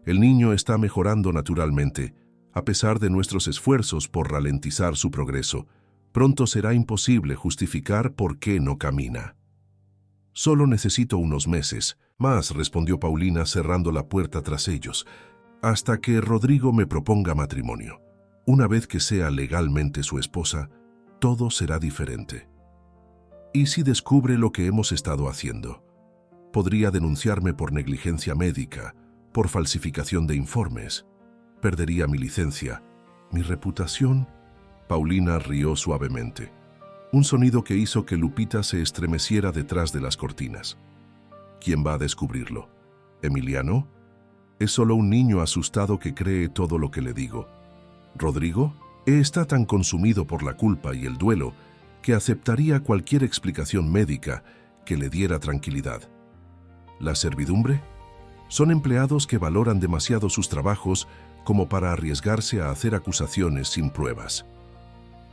El niño está mejorando naturalmente, a pesar de nuestros esfuerzos por ralentizar su progreso. Pronto será imposible justificar por qué no camina. Solo necesito unos meses más, respondió Paulina cerrando la puerta tras ellos, hasta que Rodrigo me proponga matrimonio. Una vez que sea legalmente su esposa, todo será diferente. ¿Y si descubre lo que hemos estado haciendo? Podría denunciarme por negligencia médica, por falsificación de informes. Perdería mi licencia, mi reputación. Paulina rió suavemente, un sonido que hizo que Lupita se estremeciera detrás de las cortinas. ¿Quién va a descubrirlo? ¿Emiliano? Es solo un niño asustado que cree todo lo que le digo. ¿Rodrigo? Está tan consumido por la culpa y el duelo que aceptaría cualquier explicación médica que le diera tranquilidad. ¿La servidumbre? Son empleados que valoran demasiado sus trabajos como para arriesgarse a hacer acusaciones sin pruebas.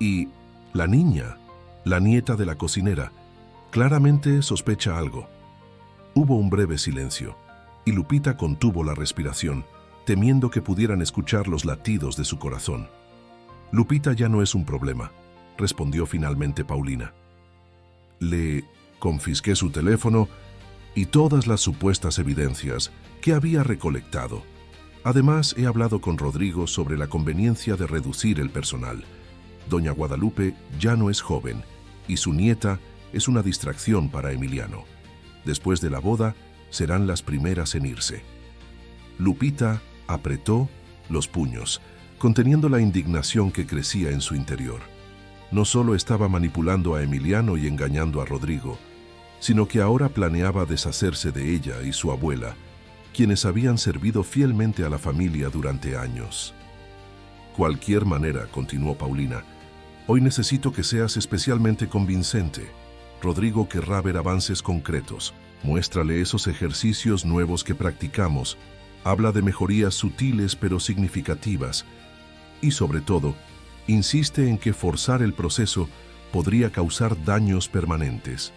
Y la niña, la nieta de la cocinera, claramente sospecha algo. Hubo un breve silencio, y Lupita contuvo la respiración, temiendo que pudieran escuchar los latidos de su corazón. Lupita ya no es un problema, respondió finalmente Paulina. Le confisqué su teléfono y todas las supuestas evidencias que había recolectado. Además, he hablado con Rodrigo sobre la conveniencia de reducir el personal. Doña Guadalupe ya no es joven y su nieta es una distracción para Emiliano. Después de la boda, serán las primeras en irse. Lupita apretó los puños, conteniendo la indignación que crecía en su interior. No solo estaba manipulando a Emiliano y engañando a Rodrigo, sino que ahora planeaba deshacerse de ella y su abuela, quienes habían servido fielmente a la familia durante años. Cualquier manera, continuó Paulina, hoy necesito que seas especialmente convincente. Rodrigo querrá ver avances concretos. Muéstrale esos ejercicios nuevos que practicamos. Habla de mejorías sutiles pero significativas. Y sobre todo, insiste en que forzar el proceso podría causar daños permanentes.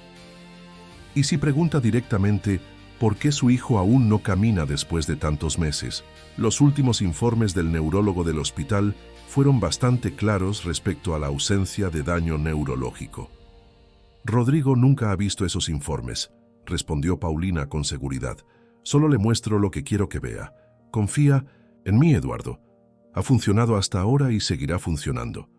Y si pregunta directamente por qué su hijo aún no camina después de tantos meses, los últimos informes del neurólogo del hospital fueron bastante claros respecto a la ausencia de daño neurológico. Rodrigo nunca ha visto esos informes, respondió Paulina con seguridad. Solo le muestro lo que quiero que vea. Confía en mí, Eduardo. Ha funcionado hasta ahora y seguirá funcionando.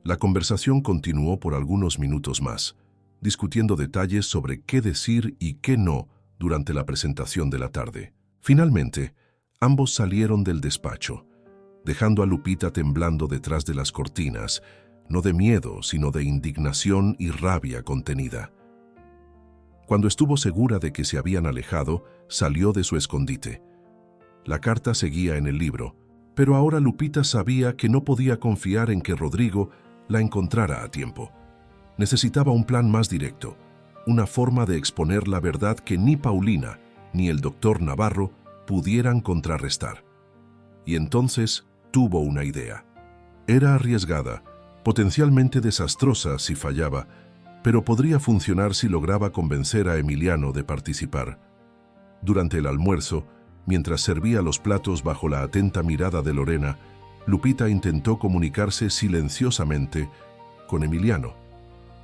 La conversación continuó por algunos minutos más, discutiendo detalles sobre qué decir y qué no durante la presentación de la tarde. Finalmente, ambos salieron del despacho, dejando a Lupita temblando detrás de las cortinas, no de miedo, sino de indignación y rabia contenida. Cuando estuvo segura de que se habían alejado, salió de su escondite. La carta seguía en el libro, pero ahora Lupita sabía que no podía confiar en que Rodrigo la encontrara a tiempo. Necesitaba un plan más directo, una forma de exponer la verdad que ni Paulina ni el doctor Navarro pudieran contrarrestar. Y entonces tuvo una idea. Era arriesgada, potencialmente desastrosa si fallaba, pero podría funcionar si lograba convencer a Emiliano de participar. Durante el almuerzo, mientras servía los platos bajo la atenta mirada de Lorena, Lupita intentó comunicarse silenciosamente con Emiliano.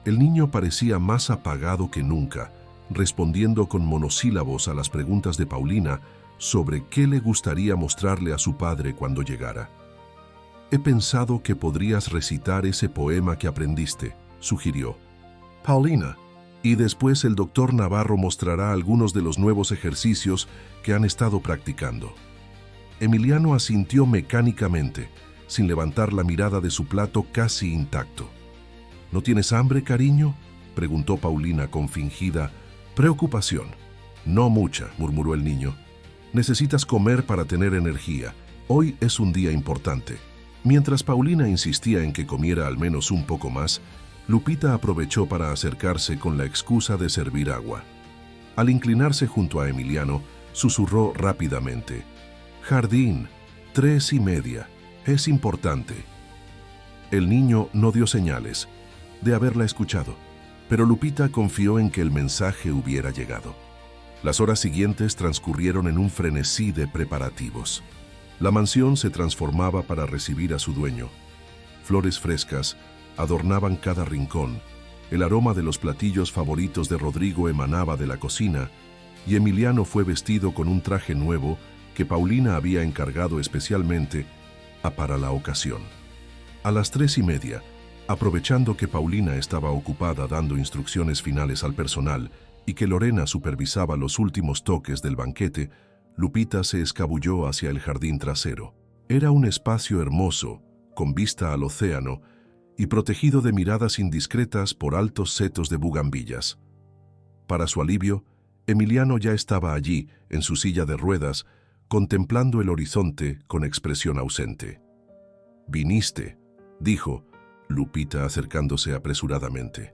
El niño parecía más apagado que nunca, respondiendo con monosílabos a las preguntas de Paulina sobre qué le gustaría mostrarle a su padre cuando llegara. «He pensado que podrías recitar ese poema que aprendiste», sugirió Paulina, y después el doctor Navarro mostrará algunos de los nuevos ejercicios que han estado practicando. Emiliano asintió mecánicamente, sin levantar la mirada de su plato casi intacto. ¿No tienes hambre, cariño?, preguntó Paulina con fingida preocupación. No mucha, murmuró el niño. Necesitas comer para tener energía. Hoy es un día importante. Mientras Paulina insistía en que comiera al menos un poco más, Lupita aprovechó para acercarse con la excusa de servir agua. Al inclinarse junto a Emiliano, susurró rápidamente: «Jardín, 3:30. Es importante». El niño no dio señales de haberla escuchado, pero Lupita confió en que el mensaje hubiera llegado. Las horas siguientes transcurrieron en un frenesí de preparativos. La mansión se transformaba para recibir a su dueño. Flores frescas adornaban cada rincón, el aroma de los platillos favoritos de Rodrigo emanaba de la cocina, y Emiliano fue vestido con un traje nuevo que Paulina había encargado especialmente para la ocasión. A las 3:30, aprovechando que Paulina estaba ocupada dando instrucciones finales al personal y que Lorena supervisaba los últimos toques del banquete, Lupita se escabulló hacia el jardín trasero. Era un espacio hermoso, con vista al océano y protegido de miradas indiscretas por altos setos de bugambillas. Para su alivio, Emiliano ya estaba allí, en su silla de ruedas, contemplando el horizonte con expresión ausente. «Viniste», dijo Lupita acercándose apresuradamente.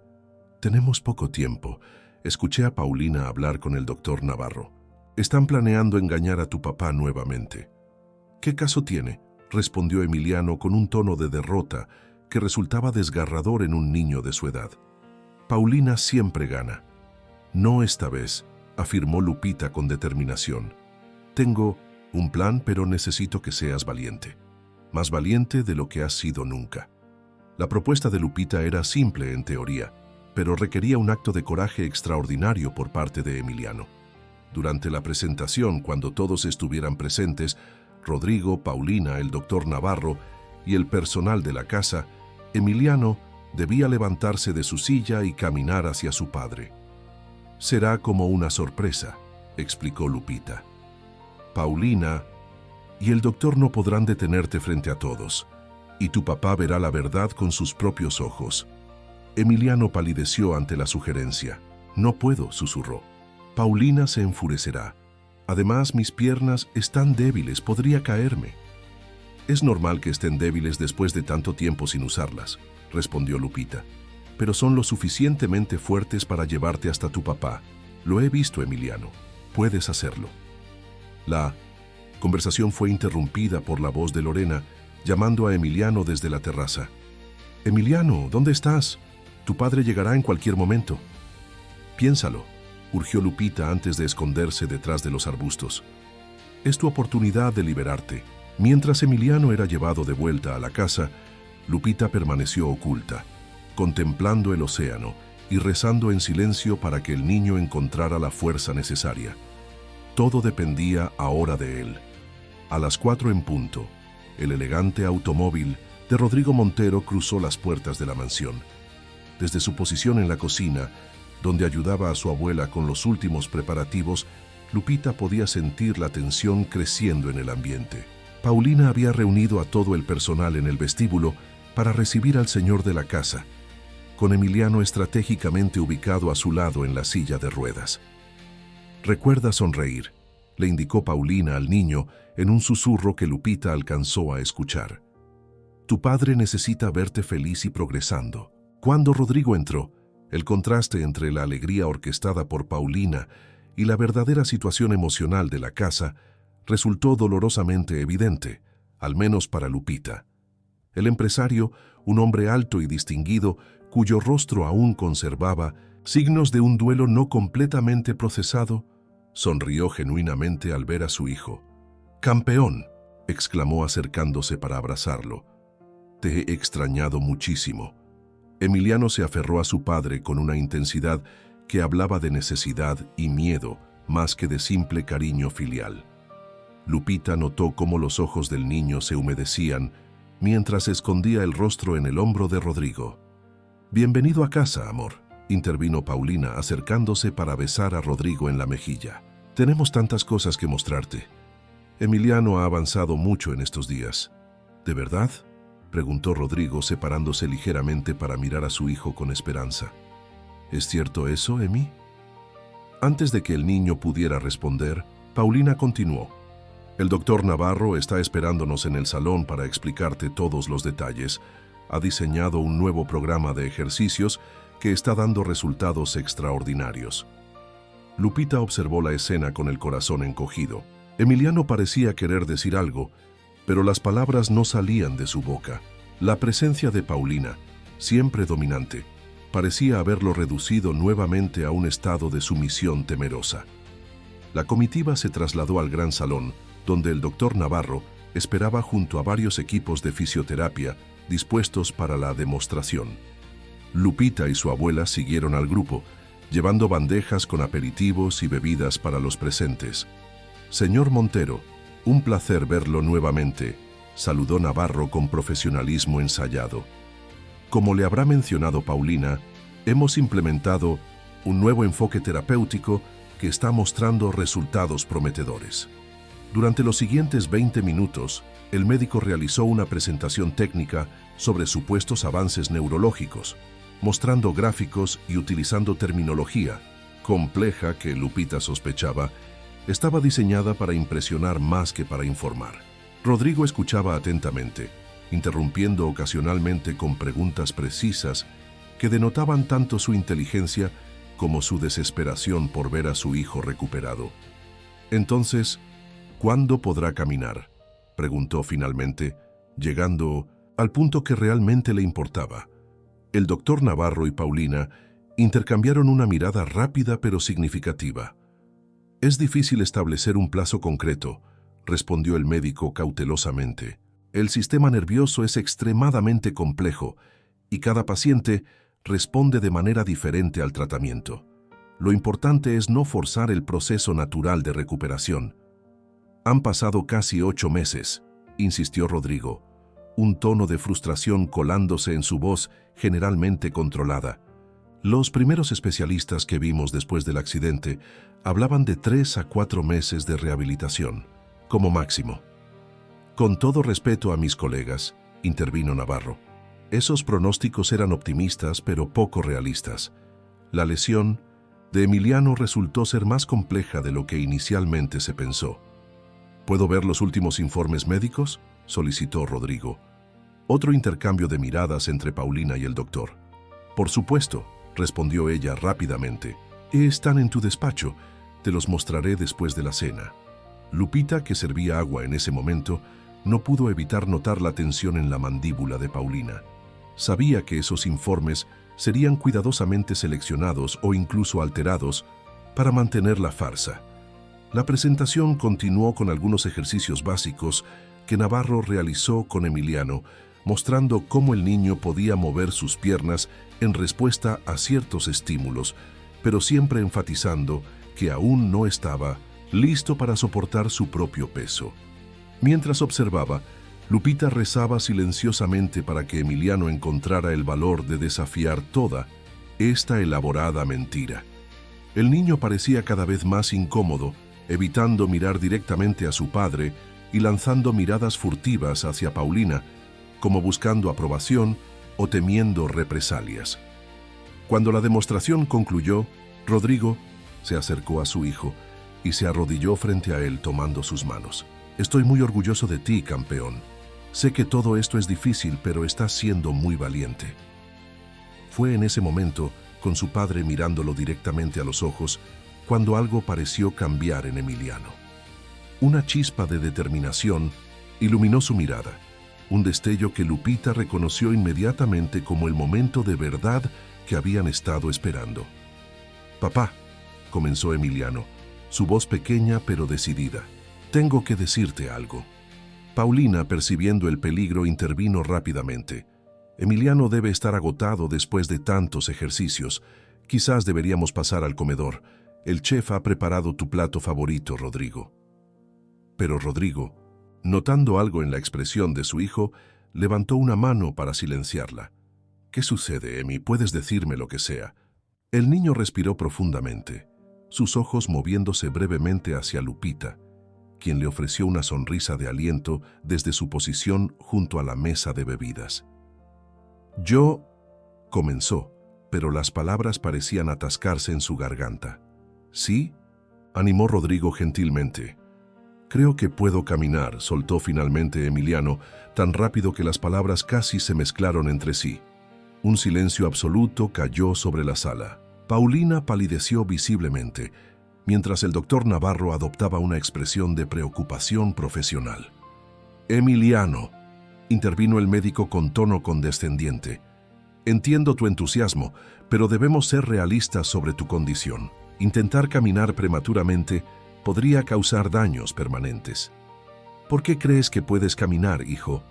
«Tenemos poco tiempo. Escuché a Paulina hablar con el doctor Navarro. Están planeando engañar a tu papá nuevamente». «¿Qué caso tiene?», respondió Emiliano con un tono de derrota que resultaba desgarrador en un niño de su edad. «Paulina siempre gana». «No esta vez», afirmó Lupita con determinación. «Tengo un plan, pero necesito que seas valiente. Más valiente de lo que has sido nunca». La propuesta de Lupita era simple en teoría, pero requería un acto de coraje extraordinario por parte de Emiliano. Durante la presentación, cuando todos estuvieran presentes, Rodrigo, Paulina, el doctor Navarro y el personal de la casa, Emiliano debía levantarse de su silla y caminar hacia su padre. «Será como una sorpresa», explicó Lupita. «Paulina y el doctor no podrán detenerte frente a todos, y tu papá verá la verdad con sus propios ojos». Emiliano palideció ante la sugerencia. «No puedo», susurró. «Paulina se enfurecerá. Además, mis piernas están débiles, podría caerme». «Es normal que estén débiles después de tanto tiempo sin usarlas», respondió Lupita. «Pero son lo suficientemente fuertes para llevarte hasta tu papá. Lo he visto, Emiliano. Puedes hacerlo». La conversación fue interrumpida por la voz de Lorena, llamando a Emiliano desde la terraza. «Emiliano, ¿dónde estás? Tu padre llegará en cualquier momento». «Piénsalo», urgió Lupita antes de esconderse detrás de los arbustos. «Es tu oportunidad de liberarte». Mientras Emiliano era llevado de vuelta a la casa, Lupita permaneció oculta, contemplando el océano y rezando en silencio para que el niño encontrara la fuerza necesaria. Todo dependía ahora de él. A las 4 en punto, el elegante automóvil de Rodrigo Montero cruzó las puertas de la mansión. Desde su posición en la cocina, donde ayudaba a su abuela con los últimos preparativos, Lupita podía sentir la tensión creciendo en el ambiente. Paulina había reunido a todo el personal en el vestíbulo para recibir al señor de la casa, con Emiliano estratégicamente ubicado a su lado en la silla de ruedas. «Recuerda sonreír», le indicó Paulina al niño en un susurro que Lupita alcanzó a escuchar. «Tu padre necesita verte feliz y progresando». Cuando Rodrigo entró, el contraste entre la alegría orquestada por Paulina y la verdadera situación emocional de la casa resultó dolorosamente evidente, al menos para Lupita. El empresario, un hombre alto y distinguido, cuyo rostro aún conservaba signos de un duelo no completamente procesado, sonrió genuinamente al ver a su hijo. «Campeón», exclamó acercándose para abrazarlo. «Te he extrañado muchísimo». Emiliano se aferró a su padre con una intensidad que hablaba de necesidad y miedo más que de simple cariño filial. Lupita notó cómo los ojos del niño se humedecían mientras escondía el rostro en el hombro de Rodrigo. «Bienvenido a casa, amor», intervino Paulina acercándose para besar a Rodrigo en la mejilla. «Tenemos tantas cosas que mostrarte». Emiliano ha avanzado mucho en estos días. ¿De verdad?, preguntó Rodrigo, separándose ligeramente para mirar a su hijo con esperanza. ¿Es cierto eso, Emi? Antes de que el niño pudiera responder, Paulina continuó. El doctor Navarro está esperándonos en el salón para explicarte todos los detalles. Ha diseñado un nuevo programa de ejercicios que está dando resultados extraordinarios. Lupita observó la escena con el corazón encogido. Emiliano parecía querer decir algo, pero las palabras no salían de su boca. La presencia de Paulina, siempre dominante, parecía haberlo reducido nuevamente a un estado de sumisión temerosa. La comitiva se trasladó al gran salón, donde el doctor Navarro esperaba junto a varios equipos de fisioterapia dispuestos para la demostración. Lupita y su abuela siguieron al grupo, llevando bandejas con aperitivos y bebidas para los presentes. Señor Montero, un placer verlo nuevamente, saludó Navarro con profesionalismo ensayado. Como le habrá mencionado Paulina, hemos implementado un nuevo enfoque terapéutico que está mostrando resultados prometedores. Durante los siguientes 20 minutos, el médico realizó una presentación técnica sobre supuestos avances neurológicos, mostrando gráficos y utilizando terminología compleja que Lupita sospechaba estaba diseñada para impresionar más que para informar. Rodrigo escuchaba atentamente, interrumpiendo ocasionalmente con preguntas precisas que denotaban tanto su inteligencia como su desesperación por ver a su hijo recuperado. Entonces, ¿cuándo podrá caminar?, preguntó finalmente, llegando al punto que realmente le importaba. El doctor Navarro y Paulina intercambiaron una mirada rápida pero significativa. Es difícil establecer un plazo concreto, respondió el médico cautelosamente. El sistema nervioso es extremadamente complejo y cada paciente responde de manera diferente al tratamiento. Lo importante es no forzar el proceso natural de recuperación. Han pasado casi 8 meses, insistió Rodrigo, un tono de frustración colándose en su voz generalmente controlada. Los primeros especialistas que vimos después del accidente hablaban de 3 a 4 meses de rehabilitación, como máximo. Con todo respeto a mis colegas, intervino Navarro, esos pronósticos eran optimistas pero poco realistas. La lesión de Emiliano resultó ser más compleja de lo que inicialmente se pensó. ¿Puedo ver los últimos informes médicos?, solicitó Rodrigo. Otro intercambio de miradas entre Paulina y el doctor. Por supuesto, respondió ella rápidamente. Están en tu despacho. Te los mostraré después de la cena. Lupita, que servía agua en ese momento, no pudo evitar notar la tensión en la mandíbula de Paulina. Sabía que esos informes serían cuidadosamente seleccionados o incluso alterados para mantener la farsa. La presentación continuó con algunos ejercicios básicos que Navarro realizó con Emiliano, mostrando cómo el niño podía mover sus piernas en respuesta a ciertos estímulos, pero siempre enfatizando que aún no estaba listo para soportar su propio peso. Mientras observaba, Lupita rezaba silenciosamente para que Emiliano encontrara el valor de desafiar toda esta elaborada mentira. El niño parecía cada vez más incómodo, evitando mirar directamente a su padre y lanzando miradas furtivas hacia Paulina, como buscando aprobación o temiendo represalias. Cuando la demostración concluyó, Rodrigo se acercó a su hijo y se arrodilló frente a él tomando sus manos. Estoy muy orgulloso de ti, campeón. Sé que todo esto es difícil, pero estás siendo muy valiente. Fue en ese momento, con su padre mirándolo directamente a los ojos, cuando algo pareció cambiar en Emiliano. Una chispa de determinación iluminó su mirada, un destello que Lupita reconoció inmediatamente como el momento de verdad que habían estado esperando. «Papá», comenzó Emiliano, su voz pequeña pero decidida, «tengo que decirte algo». Paulina, percibiendo el peligro, intervino rápidamente. «Emiliano debe estar agotado después de tantos ejercicios. Quizás deberíamos pasar al comedor. El chef ha preparado tu plato favorito, Rodrigo». Pero Rodrigo, notando algo en la expresión de su hijo, levantó una mano para silenciarla. «¿Qué sucede, Emi? Puedes decirme lo que sea». El niño respiró profundamente, sus ojos moviéndose brevemente hacia Lupita, quien le ofreció una sonrisa de aliento desde su posición junto a la mesa de bebidas. «Yo», comenzó, pero las palabras parecían atascarse en su garganta. «¿Sí?», animó Rodrigo gentilmente. «Creo que puedo caminar», soltó finalmente Emiliano, tan rápido que las palabras casi se mezclaron entre sí. Un silencio absoluto cayó sobre la sala. Paulina palideció visiblemente, mientras el doctor Navarro adoptaba una expresión de preocupación profesional. «Emiliano», intervino el médico con tono condescendiente, «entiendo tu entusiasmo, pero debemos ser realistas sobre tu condición. Intentar caminar prematuramente podría causar daños permanentes». «¿Por qué crees que puedes caminar, hijo?»,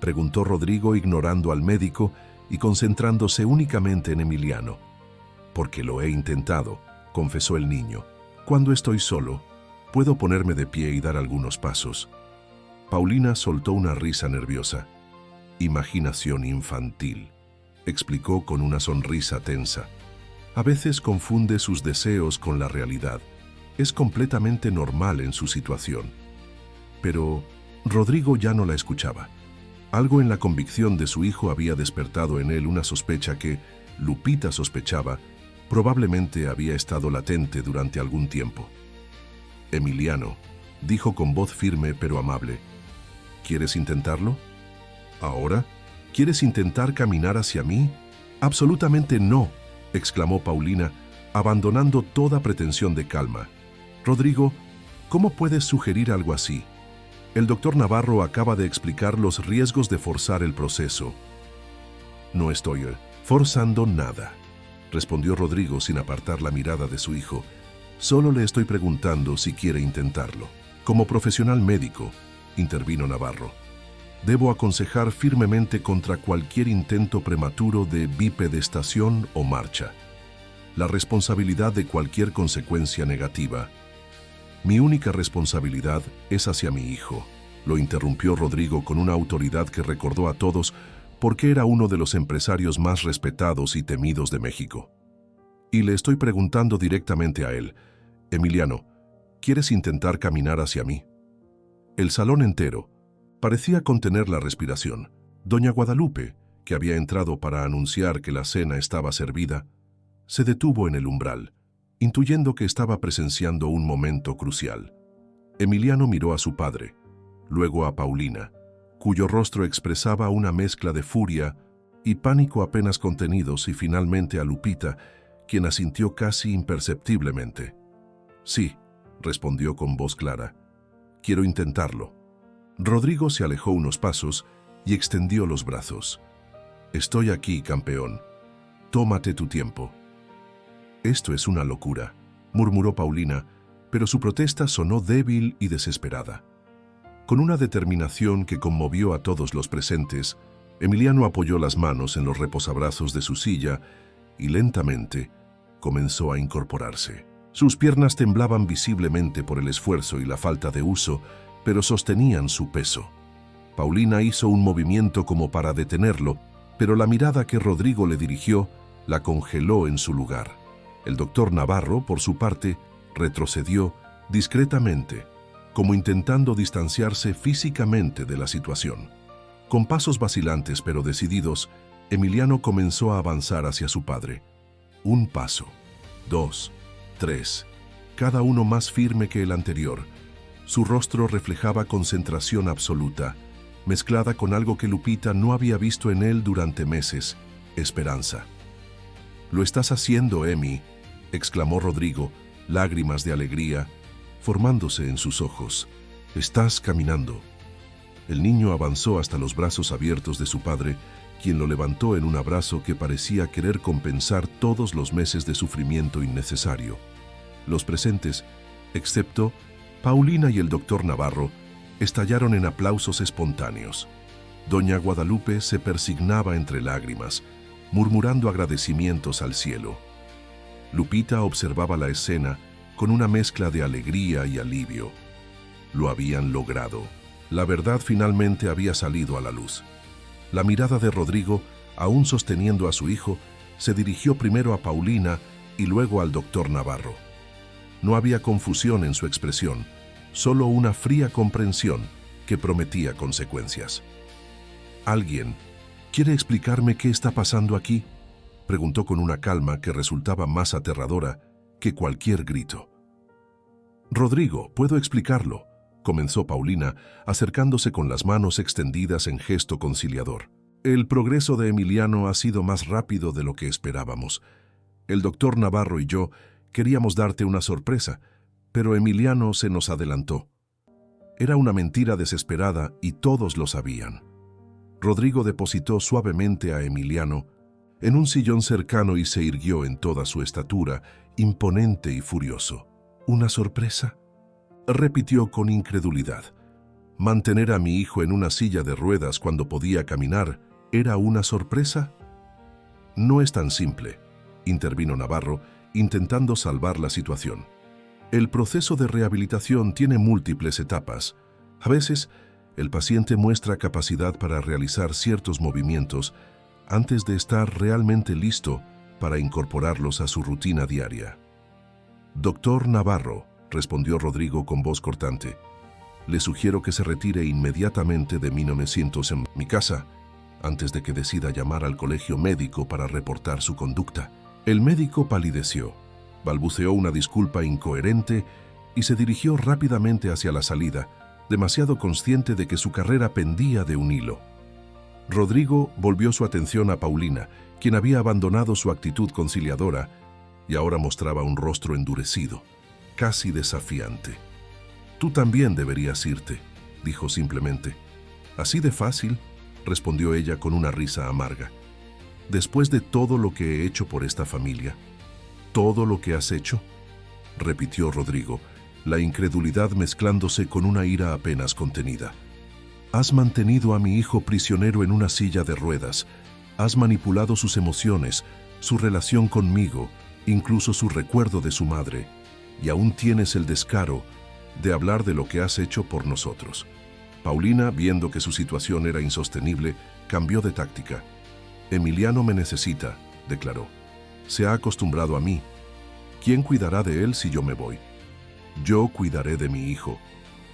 preguntó Rodrigo, ignorando al médico y concentrándose únicamente en Emiliano. «Porque lo he intentado», confesó el niño. «Cuando estoy solo, puedo ponerme de pie y dar algunos pasos». Paulina soltó una risa nerviosa. «Imaginación infantil», explicó con una sonrisa tensa. «A veces confunde sus deseos con la realidad. Es completamente normal en su situación». Pero Rodrigo ya no la escuchaba. Algo en la convicción de su hijo había despertado en él una sospecha que, Lupita sospechaba, probablemente había estado latente durante algún tiempo. «Emiliano», dijo con voz firme pero amable, «¿quieres intentarlo? ¿Ahora? ¿Quieres intentar caminar hacia mí?» «Absolutamente no», exclamó Paulina, abandonando toda pretensión de calma. «Rodrigo, ¿cómo puedes sugerir algo así? El doctor Navarro acaba de explicar los riesgos de forzar el proceso». «No estoy forzando nada», respondió Rodrigo sin apartar la mirada de su hijo. «Solo le estoy preguntando si quiere intentarlo». «Como profesional médico», intervino Navarro, «debo aconsejar firmemente contra cualquier intento prematuro de bipedestación o marcha. La responsabilidad de cualquier consecuencia negativa. Mi única responsabilidad es hacia mi hijo», lo interrumpió Rodrigo con una autoridad que recordó a todos por qué era uno de los empresarios más respetados y temidos de México. «Y le estoy preguntando directamente a él, Emiliano, ¿quieres intentar caminar hacia mí?» El salón entero parecía contener la respiración. Doña Guadalupe, que había entrado para anunciar que la cena estaba servida, se detuvo en el umbral, intuyendo que estaba presenciando un momento crucial. Emiliano miró a su padre, luego a Paulina, cuyo rostro expresaba una mezcla de furia y pánico apenas contenidos, y finalmente a Lupita, quien asintió casi imperceptiblemente. «Sí», respondió con voz clara, «quiero intentarlo». Rodrigo se alejó unos pasos y extendió los brazos. «Estoy aquí, campeón. Tómate tu tiempo». «Esto es una locura», murmuró Paulina, pero su protesta sonó débil y desesperada. Con una determinación que conmovió a todos los presentes, Emiliano apoyó las manos en los reposabrazos de su silla y lentamente comenzó a incorporarse. Sus piernas temblaban visiblemente por el esfuerzo y la falta de uso, pero sostenían su peso. Paulina hizo un movimiento como para detenerlo, pero la mirada que Rodrigo le dirigió la congeló en su lugar. El doctor Navarro, por su parte, retrocedió discretamente, como intentando distanciarse físicamente de la situación. Con pasos vacilantes pero decididos, Emiliano comenzó a avanzar hacia su padre. Un paso, 2, 3, cada uno más firme que el anterior. Su rostro reflejaba concentración absoluta, mezclada con algo que Lupita no había visto en él durante meses: esperanza. «Lo estás haciendo, Emi», exclamó Rodrigo, lágrimas de alegría formándose en sus ojos. «Estás caminando». El niño avanzó hasta los brazos abiertos de su padre, quien lo levantó en un abrazo que parecía querer compensar todos los meses de sufrimiento innecesario. Los presentes, excepto Paulina y el doctor Navarro, estallaron en aplausos espontáneos. Doña Guadalupe se persignaba entre lágrimas, murmurando agradecimientos al cielo. Lupita observaba la escena con una mezcla de alegría y alivio. Lo habían logrado. La verdad finalmente había salido a la luz. La mirada de Rodrigo, aún sosteniendo a su hijo, se dirigió primero a Paulina y luego al doctor Navarro. No había confusión en su expresión, solo una fría comprensión que prometía consecuencias. ¿Alguien quiere explicarme qué está pasando aquí?, preguntó con una calma que resultaba más aterradora que cualquier grito. Rodrigo, puedo explicarlo, comenzó Paulina, acercándose con las manos extendidas en gesto conciliador. El progreso de Emiliano ha sido más rápido de lo que esperábamos. El doctor Navarro y yo queríamos darte una sorpresa, pero Emiliano se nos adelantó. Era una mentira desesperada y todos lo sabían. Rodrigo depositó suavemente a Emiliano en un sillón cercano y se irguió en toda su estatura, imponente y furioso. ¿Una sorpresa?, repitió con incredulidad. ¿Mantener a mi hijo en una silla de ruedas cuando podía caminar era una sorpresa? No es tan simple, intervino Navarro, intentando salvar la situación. El proceso de rehabilitación tiene múltiples etapas. A veces, el paciente muestra capacidad para realizar ciertos movimientos antes de estar realmente listo para incorporarlos a su rutina diaria. Doctor Navarro, respondió Rodrigo con voz cortante, le sugiero que se retire inmediatamente de 1900 en mi casa, antes de que decida llamar al colegio médico para reportar su conducta. El médico palideció, balbuceó una disculpa incoherente y se dirigió rápidamente hacia la salida, demasiado consciente de que su carrera pendía de un hilo. Rodrigo volvió su atención a Paulina, quien había abandonado su actitud conciliadora y ahora mostraba un rostro endurecido, casi desafiante. «Tú también deberías irte», dijo simplemente. «Así de fácil», respondió ella con una risa amarga. «Después de todo lo que he hecho por esta familia». «¿Todo lo que has hecho?», repitió Rodrigo, la incredulidad mezclándose con una ira apenas contenida. «Has mantenido a mi hijo prisionero en una silla de ruedas, has manipulado sus emociones, su relación conmigo, incluso su recuerdo de su madre, y aún tienes el descaro de hablar de lo que has hecho por nosotros». Paulina, viendo que su situación era insostenible, cambió de táctica. «Emiliano me necesita», declaró. «Se ha acostumbrado a mí. ¿Quién cuidará de él si yo me voy?» «Yo cuidaré de mi hijo»,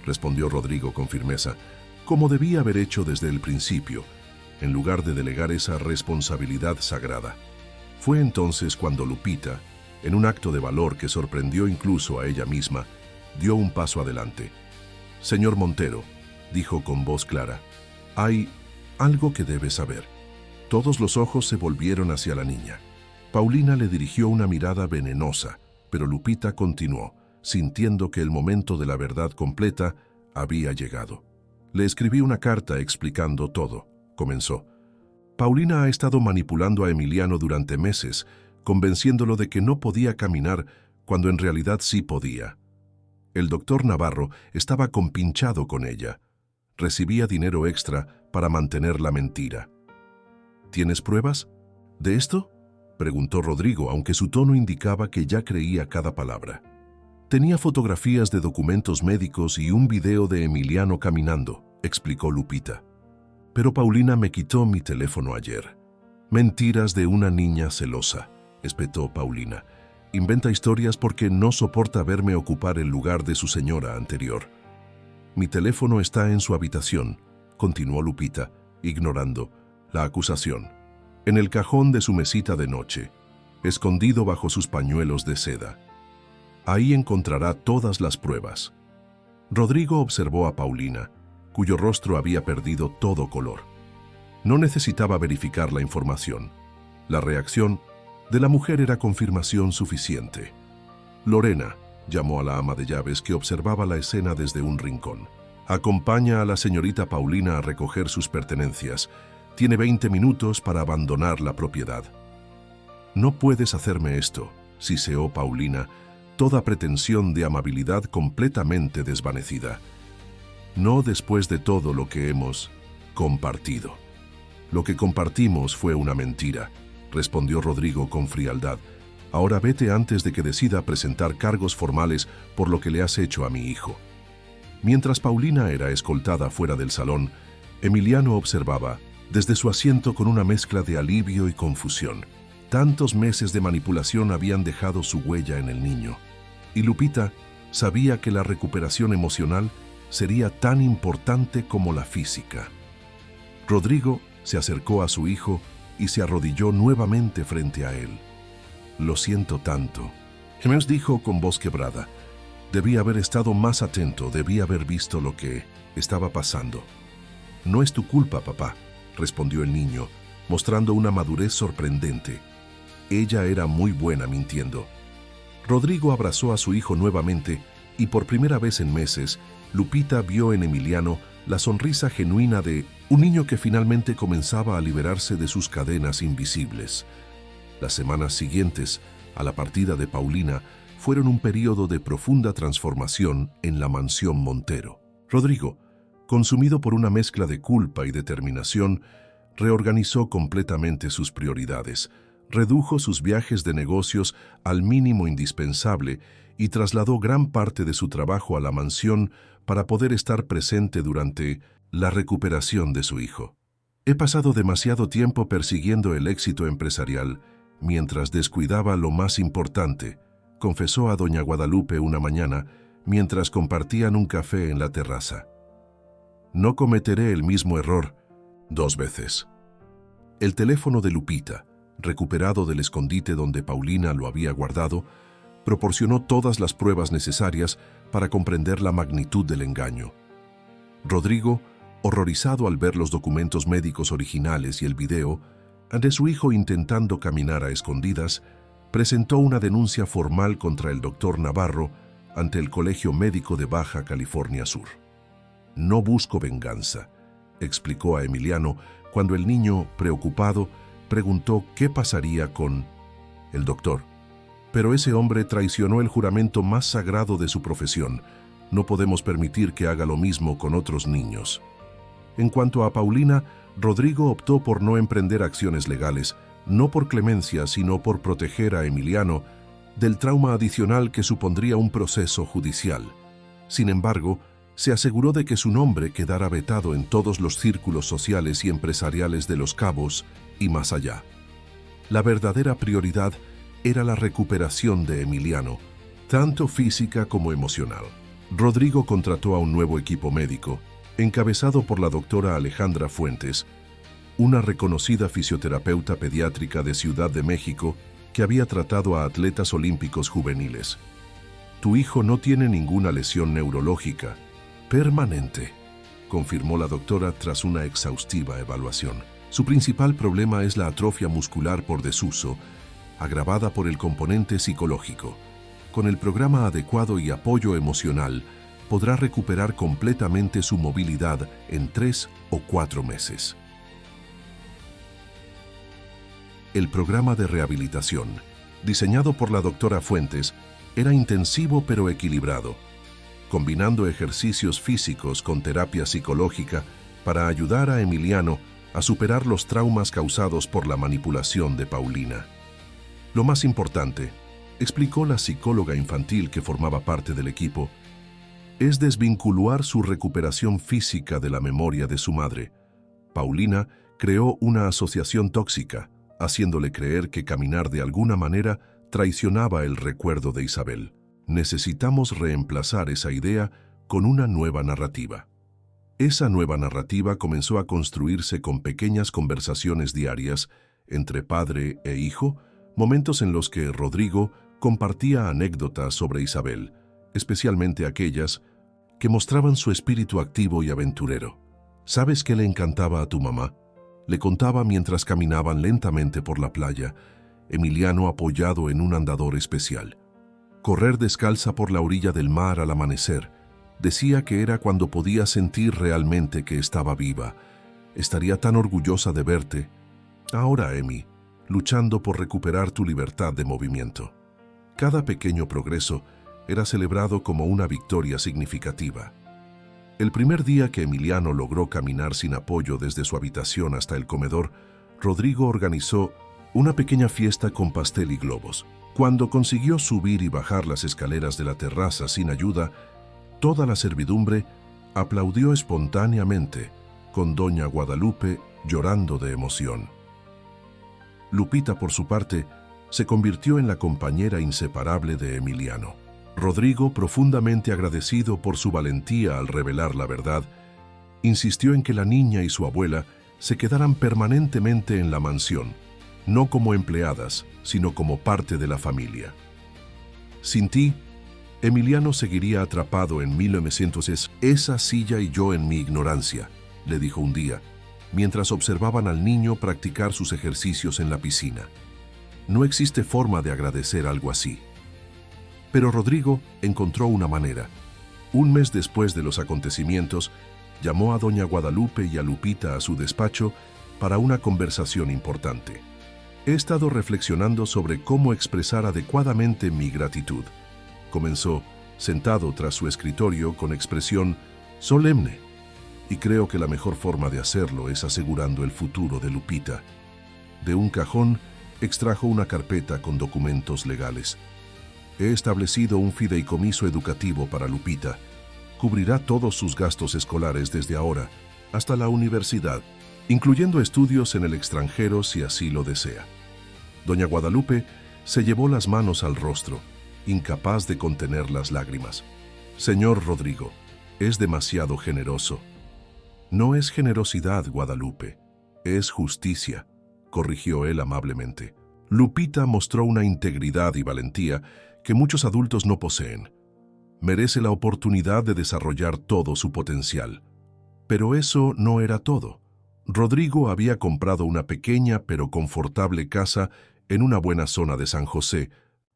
respondió Rodrigo con firmeza, como debía haber hecho desde el principio, en lugar de delegar esa responsabilidad sagrada. Fue entonces cuando Lupita, en un acto de valor que sorprendió incluso a ella misma, dio un paso adelante. «Señor Montero», dijo con voz clara, «hay algo que debe saber». Todos los ojos se volvieron hacia la niña. Paulina le dirigió una mirada venenosa, pero Lupita continuó, sintiendo que el momento de la verdad completa había llegado. «Le escribí una carta explicando todo», comenzó. «Paulina ha estado manipulando a Emiliano durante meses, convenciéndolo de que no podía caminar cuando en realidad sí podía. El doctor Navarro estaba compinchado con ella. Recibía dinero extra para mantener la mentira». «¿Tienes pruebas de esto?», preguntó Rodrigo, aunque su tono indicaba que ya creía cada palabra. «Tenía fotografías de documentos médicos y un video de Emiliano caminando», explicó Lupita. «Pero Paulina me quitó mi teléfono ayer». «Mentiras de una niña celosa», espetó Paulina. «Inventa historias porque no soporta verme ocupar el lugar de su señora anterior». «Mi teléfono está en su habitación», continuó Lupita, ignorando la acusación. «En el cajón de su mesita de noche, escondido bajo sus pañuelos de seda. Ahí encontrará todas las pruebas». Rodrigo observó a Paulina, cuyo rostro había perdido todo color. No necesitaba verificar la información. La reacción de la mujer era confirmación suficiente. «Lorena», llamó a la ama de llaves que observaba la escena desde un rincón. «Acompaña a la señorita Paulina a recoger sus pertenencias. Tiene 20 minutos para abandonar la propiedad». «No puedes hacerme esto», siseó Paulina, toda pretensión de amabilidad completamente desvanecida. «No después de todo lo que hemos compartido». «Lo que compartimos fue una mentira», respondió Rodrigo con frialdad. «Ahora vete antes de que decida presentar cargos formales por lo que le has hecho a mi hijo». Mientras Paulina era escoltada fuera del salón, Emiliano observaba desde su asiento con una mezcla de alivio y confusión. Tantos meses de manipulación habían dejado su huella en el niño. Y Lupita Sabía que la recuperación emocional sería tan importante como la física. Rodrigo se acercó a su hijo y se arrodilló nuevamente frente a él. «Lo siento tanto», James dijo con voz quebrada. «Debí haber estado más atento, debí haber visto lo que estaba pasando». «No es tu culpa, papá», respondió el niño, mostrando una madurez sorprendente. Ella era muy buena mintiendo. Rodrigo abrazó a su hijo nuevamente y por primera vez en meses, Lupita vio en Emiliano la sonrisa genuina de un niño que finalmente comenzaba a liberarse de sus cadenas invisibles. Las semanas siguientes a la partida de Paulina fueron un período de profunda transformación en la mansión Montero. Rodrigo, consumido por una mezcla de culpa y determinación, reorganizó completamente sus prioridades, redujo sus viajes de negocios al mínimo indispensable y trasladó gran parte de su trabajo a la mansión para poder estar presente durante la recuperación de su hijo. «He pasado demasiado tiempo persiguiendo el éxito empresarial mientras descuidaba lo más importante», confesó a doña Guadalupe una mañana mientras compartían un café en la terraza. «No cometeré el mismo error 2 veces». El teléfono de Lupita, recuperado del escondite donde Paulina lo había guardado, proporcionó todas las pruebas necesarias para comprender la magnitud del engaño. Rodrigo, horrorizado al ver los documentos médicos originales y el video, de su hijo intentando caminar a escondidas, presentó una denuncia formal contra el doctor Navarro ante el Colegio Médico de Baja California Sur. «No busco venganza», explicó a Emiliano cuando el niño, preocupado, preguntó qué pasaría con el doctor. «Pero ese hombre traicionó el juramento más sagrado de su profesión. No podemos permitir que haga lo mismo con otros niños». En cuanto a Paulina, Rodrigo optó por no emprender acciones legales, no por clemencia, sino por proteger a Emiliano del trauma adicional que supondría un proceso judicial. Sin embargo, se aseguró de que su nombre quedara vetado en todos los círculos sociales y empresariales de Los Cabos y más allá. La verdadera prioridad era la recuperación de Emiliano, tanto física como emocional. Rodrigo contrató a un nuevo equipo médico, encabezado por la doctora Alejandra Fuentes, una reconocida fisioterapeuta pediátrica de Ciudad de México que había tratado a atletas olímpicos juveniles. «Tu hijo no tiene ninguna lesión neurológica permanente», confirmó la doctora tras una exhaustiva evaluación. «Su principal problema es la atrofia muscular por desuso, agravada por el componente psicológico. Con el programa adecuado y apoyo emocional, podrá recuperar completamente su movilidad en 3 o 4 meses». El programa de rehabilitación, diseñado por la doctora Fuentes, era intensivo pero equilibrado, combinando ejercicios físicos con terapia psicológica para ayudar a Emiliano a superar los traumas causados por la manipulación de Paulina. Lo más importante, explicó la psicóloga infantil que formaba parte del equipo, es desvincular su recuperación física de la memoria de su madre. Paulina creó una asociación tóxica, haciéndole creer que caminar de alguna manera traicionaba el recuerdo de Isabel. Necesitamos reemplazar esa idea con una nueva narrativa. Esa nueva narrativa comenzó a construirse con pequeñas conversaciones diarias entre padre e hijo, momentos en los que Rodrigo compartía anécdotas sobre Isabel, especialmente aquellas que mostraban su espíritu activo y aventurero. «¿Sabes qué le encantaba a tu mamá?», le contaba mientras caminaban lentamente por la playa, Emiliano apoyado en un andador especial. «Correr descalza por la orilla del mar al amanecer», decía que era cuando podía sentir realmente que estaba viva. «Estaría tan orgullosa de verte. Ahora, Emi, luchando por recuperar tu libertad de movimiento». Cada pequeño progreso era celebrado como una victoria significativa. El primer día que Emiliano logró caminar sin apoyo desde su habitación hasta el comedor, Rodrigo organizó una pequeña fiesta con pastel y globos. Cuando consiguió subir y bajar las escaleras de la terraza sin ayuda, toda la servidumbre aplaudió espontáneamente, con doña Guadalupe llorando de emoción. Lupita, por su parte, se convirtió en la compañera inseparable de Emiliano. Rodrigo, profundamente agradecido por su valentía al revelar la verdad, insistió en que la niña y su abuela se quedaran permanentemente en la mansión, no como empleadas, sino como parte de la familia. Sin ti, Emiliano seguiría atrapado en 1900. Esa silla y yo en mi ignorancia, le dijo un día, mientras observaban al niño practicar sus ejercicios en la piscina. No existe forma de agradecer algo así. Pero Rodrigo encontró una manera. Un mes después de los acontecimientos, llamó a doña Guadalupe y a Lupita a su despacho para una conversación importante. He estado reflexionando sobre cómo expresar adecuadamente mi gratitud. Comenzó, sentado tras su escritorio con expresión solemne, y creo que la mejor forma de hacerlo es asegurando el futuro de Lupita. De un cajón, extrajo una carpeta con documentos legales. He establecido un fideicomiso educativo para Lupita. Cubrirá todos sus gastos escolares desde ahora hasta la universidad, incluyendo estudios en el extranjero si así lo desea. Doña Guadalupe se llevó las manos al rostro, incapaz de contener las lágrimas. Señor Rodrigo, es demasiado generoso. No es generosidad, Guadalupe, es justicia, corrigió él amablemente. Lupita mostró una integridad y valentía que muchos adultos no poseen. Merece la oportunidad de desarrollar todo su potencial. Pero eso no era todo. Rodrigo había comprado una pequeña pero confortable casa en una buena zona de San José,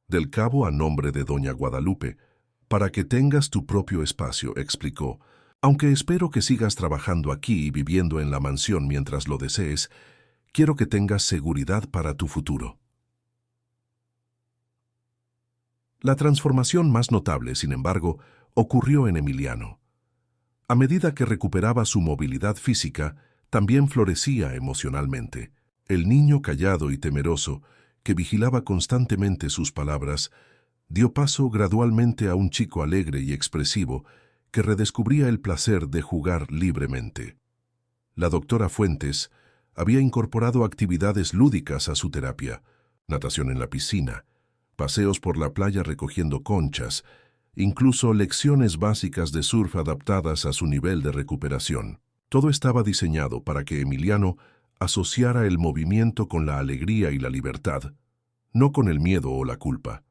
del Cabo a nombre de doña Guadalupe, para que tengas tu propio espacio, explicó. Aunque espero que sigas trabajando aquí y viviendo en la mansión mientras lo desees, quiero que tengas seguridad para tu futuro. La transformación más notable, sin embargo, ocurrió en Emiliano. A medida que recuperaba su movilidad física, también florecía emocionalmente. El niño callado y temeroso, que vigilaba constantemente sus palabras, dio paso gradualmente a un chico alegre y expresivo que redescubría el placer de jugar libremente. La doctora Fuentes había incorporado actividades lúdicas a su terapia, natación en la piscina, paseos por la playa recogiendo conchas, incluso lecciones básicas de surf adaptadas a su nivel de recuperación. Todo estaba diseñado para que Emiliano asociara el movimiento con la alegría y la libertad, no con el miedo o la culpa.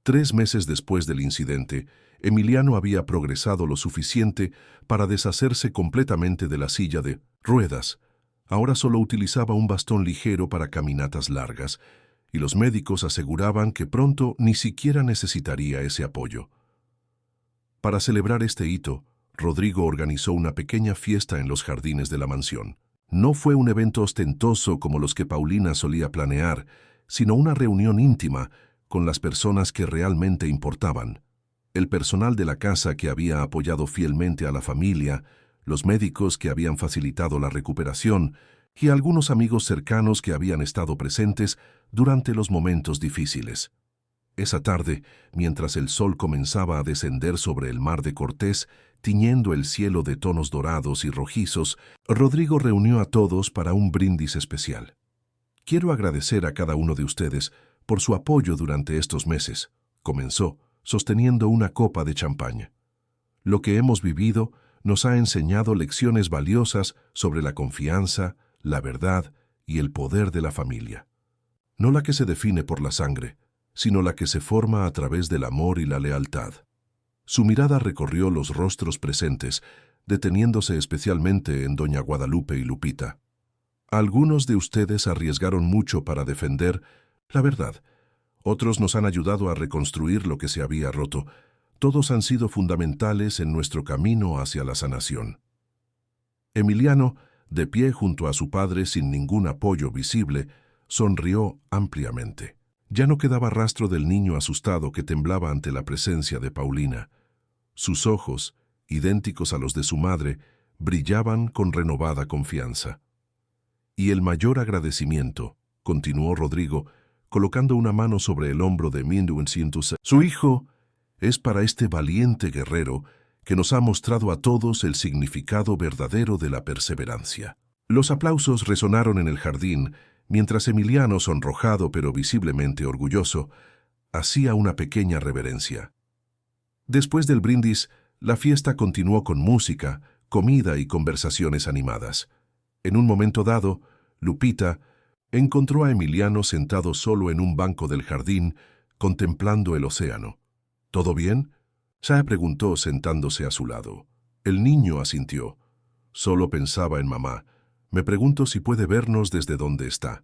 3 meses después del incidente, Emiliano había progresado lo suficiente para deshacerse completamente de la silla de ruedas. Ahora solo utilizaba un bastón ligero para caminatas largas, y los médicos aseguraban que pronto ni siquiera necesitaría ese apoyo. Para celebrar este hito, Rodrigo organizó una pequeña fiesta en los jardines de la mansión. No fue un evento ostentoso como los que Paulina solía planear, sino una reunión íntima con las personas que realmente importaban. El personal de la casa que había apoyado fielmente a la familia, los médicos que habían facilitado la recuperación y algunos amigos cercanos que habían estado presentes durante los momentos difíciles. Esa tarde, mientras el sol comenzaba a descender sobre el mar de Cortés, tiñendo el cielo de tonos dorados y rojizos, Rodrigo reunió a todos para un brindis especial. Quiero agradecer a cada uno de ustedes por su apoyo durante estos meses, comenzó, sosteniendo una copa de champaña. Lo que hemos vivido nos ha enseñado lecciones valiosas sobre la confianza, la verdad y el poder de la familia. No la que se define por la sangre, sino la que se forma a través del amor y la lealtad. Su mirada recorrió los rostros presentes, deteniéndose especialmente en doña Guadalupe y Lupita. Algunos de ustedes arriesgaron mucho para defender la verdad. Otros nos han ayudado a reconstruir lo que se había roto. Todos han sido fundamentales en nuestro camino hacia la sanación. Emiliano, de pie junto a su padre sin ningún apoyo visible, sonrió ampliamente. Ya no quedaba rastro del niño asustado que temblaba ante la presencia de Paulina. Sus ojos, idénticos a los de su madre, brillaban con renovada confianza. Y el mayor agradecimiento, continuó Rodrigo, colocando una mano sobre el hombro de 1900. Su hijo es para este valiente guerrero que nos ha mostrado a todos el significado verdadero de la perseverancia. Los aplausos resonaron en el jardín, mientras Emiliano, sonrojado pero visiblemente orgulloso, hacía una pequeña reverencia. Después del brindis, la fiesta continuó con música, comida y conversaciones animadas. En un momento dado, Lupita encontró a Emiliano sentado solo en un banco del jardín, contemplando el océano. ¿Todo bien?, Sae preguntó sentándose a su lado. El niño asintió. Solo pensaba en mamá. Me pregunto si puede vernos desde donde está.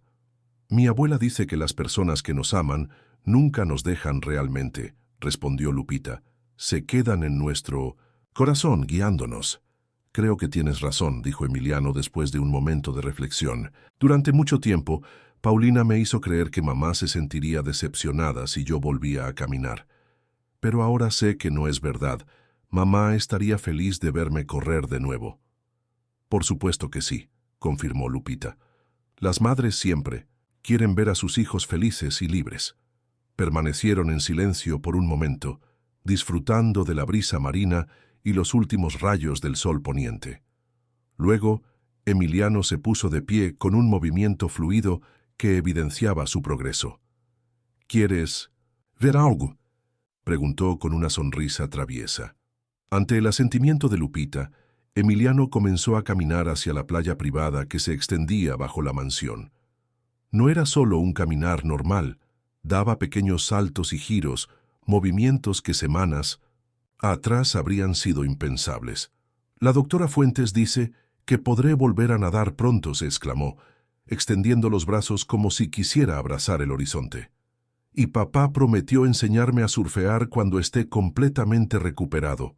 Mi abuela dice que las personas que nos aman nunca nos dejan realmente, respondió Lupita. Se quedan en nuestro corazón guiándonos. Creo que tienes razón, dijo Emiliano después de un momento de reflexión. Durante mucho tiempo, Paulina me hizo creer que mamá se sentiría decepcionada si yo volvía a caminar. Pero ahora sé que no es verdad. Mamá estaría feliz de verme correr de nuevo. Por supuesto que sí, confirmó Lupita. Las madres siempre quieren ver a sus hijos felices y libres. Permanecieron en silencio por un momento, disfrutando de la brisa marina y los últimos rayos del sol poniente. Luego, Emiliano se puso de pie con un movimiento fluido que evidenciaba su progreso. ¿Quieres ver algo?, preguntó con una sonrisa traviesa. Ante el asentimiento de Lupita, Emiliano comenzó a caminar hacia la playa privada que se extendía bajo la mansión. No era solo un caminar normal, daba pequeños saltos y giros, movimientos que semanas atrás habrían sido impensables. La doctora Fuentes dice que podré volver a nadar pronto, se exclamó, extendiendo los brazos como si quisiera abrazar el horizonte. Y papá prometió enseñarme a surfear cuando esté completamente recuperado.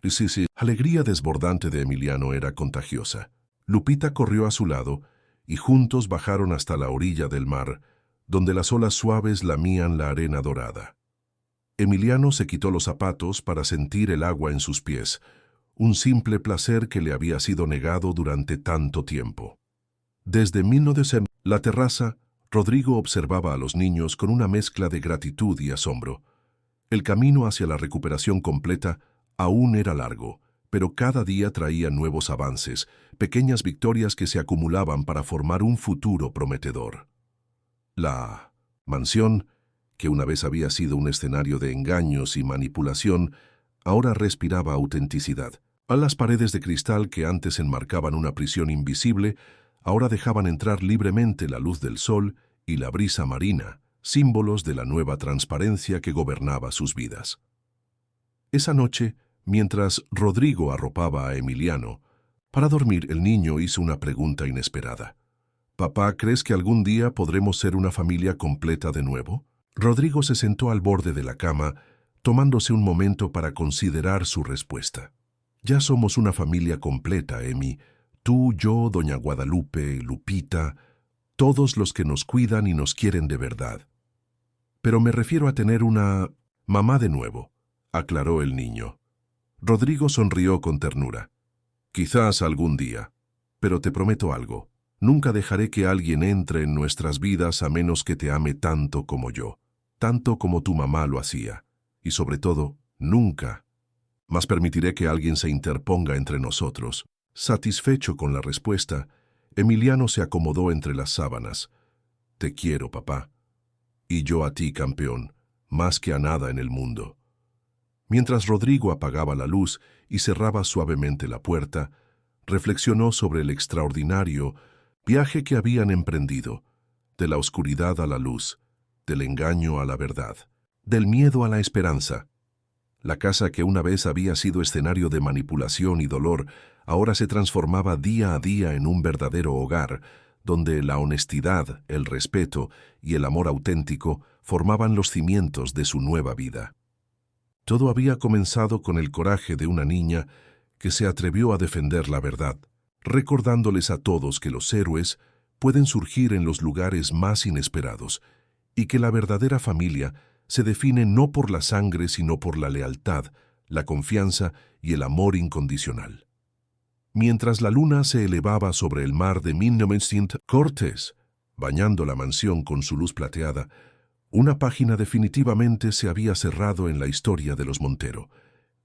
Sí. Alegría desbordante de Emiliano era contagiosa. Lupita corrió a su lado y juntos bajaron hasta la orilla del mar, donde las olas suaves lamían la arena dorada. Emiliano se quitó los zapatos para sentir el agua en sus pies, un simple placer que le había sido negado durante tanto tiempo. Desde 1900, la terraza, Rodrigo observaba a los niños con una mezcla de gratitud y asombro. El camino hacia la recuperación completa aún era largo, pero cada día traía nuevos avances, pequeñas victorias que se acumulaban para formar un futuro prometedor. La mansión, que una vez había sido un escenario de engaños y manipulación, ahora respiraba autenticidad. A las paredes de cristal que antes enmarcaban una prisión invisible, ahora dejaban entrar libremente la luz del sol y la brisa marina, símbolos de la nueva transparencia que gobernaba sus vidas. Esa noche, mientras Rodrigo arropaba a Emiliano, para dormir el niño hizo una pregunta inesperada. «Papá, ¿crees que algún día podremos ser una familia completa de nuevo?» Rodrigo se sentó al borde de la cama, tomándose un momento para considerar su respuesta. «Ya somos una familia completa, Emi. Tú, yo, doña Guadalupe, Lupita, todos los que nos cuidan y nos quieren de verdad. Pero me refiero a tener una mamá de nuevo», aclaró el niño. Rodrigo sonrió con ternura. «Quizás algún día, pero te prometo algo. Nunca dejaré que alguien entre en nuestras vidas a menos que te ame tanto como yo, tanto como tu mamá lo hacía. Y sobre todo, nunca más permitiré que alguien se interponga entre nosotros». Satisfecho con la respuesta, Emiliano se acomodó entre las sábanas. «Te quiero, papá. Y yo a ti, campeón, más que a nada en el mundo». Mientras Rodrigo apagaba la luz y cerraba suavemente la puerta, reflexionó sobre el extraordinario viaje que habían emprendido, de la oscuridad a la luz, del engaño a la verdad, del miedo a la esperanza. La casa que una vez había sido escenario de manipulación y dolor, ahora se transformaba día a día en un verdadero hogar, donde la honestidad, el respeto y el amor auténtico formaban los cimientos de su nueva vida. Todo había comenzado con el coraje de una niña que se atrevió a defender la verdad, recordándoles a todos que los héroes pueden surgir en los lugares más inesperados y que la verdadera familia se define no por la sangre sino por la lealtad, la confianza y el amor incondicional. Mientras la luna se elevaba sobre el mar de 1900, Cortés, bañando la mansión con su luz plateada, una página definitivamente se había cerrado en la historia de los Montero,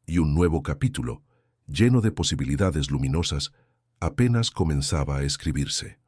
y un nuevo capítulo, lleno de posibilidades luminosas, apenas comenzaba a escribirse.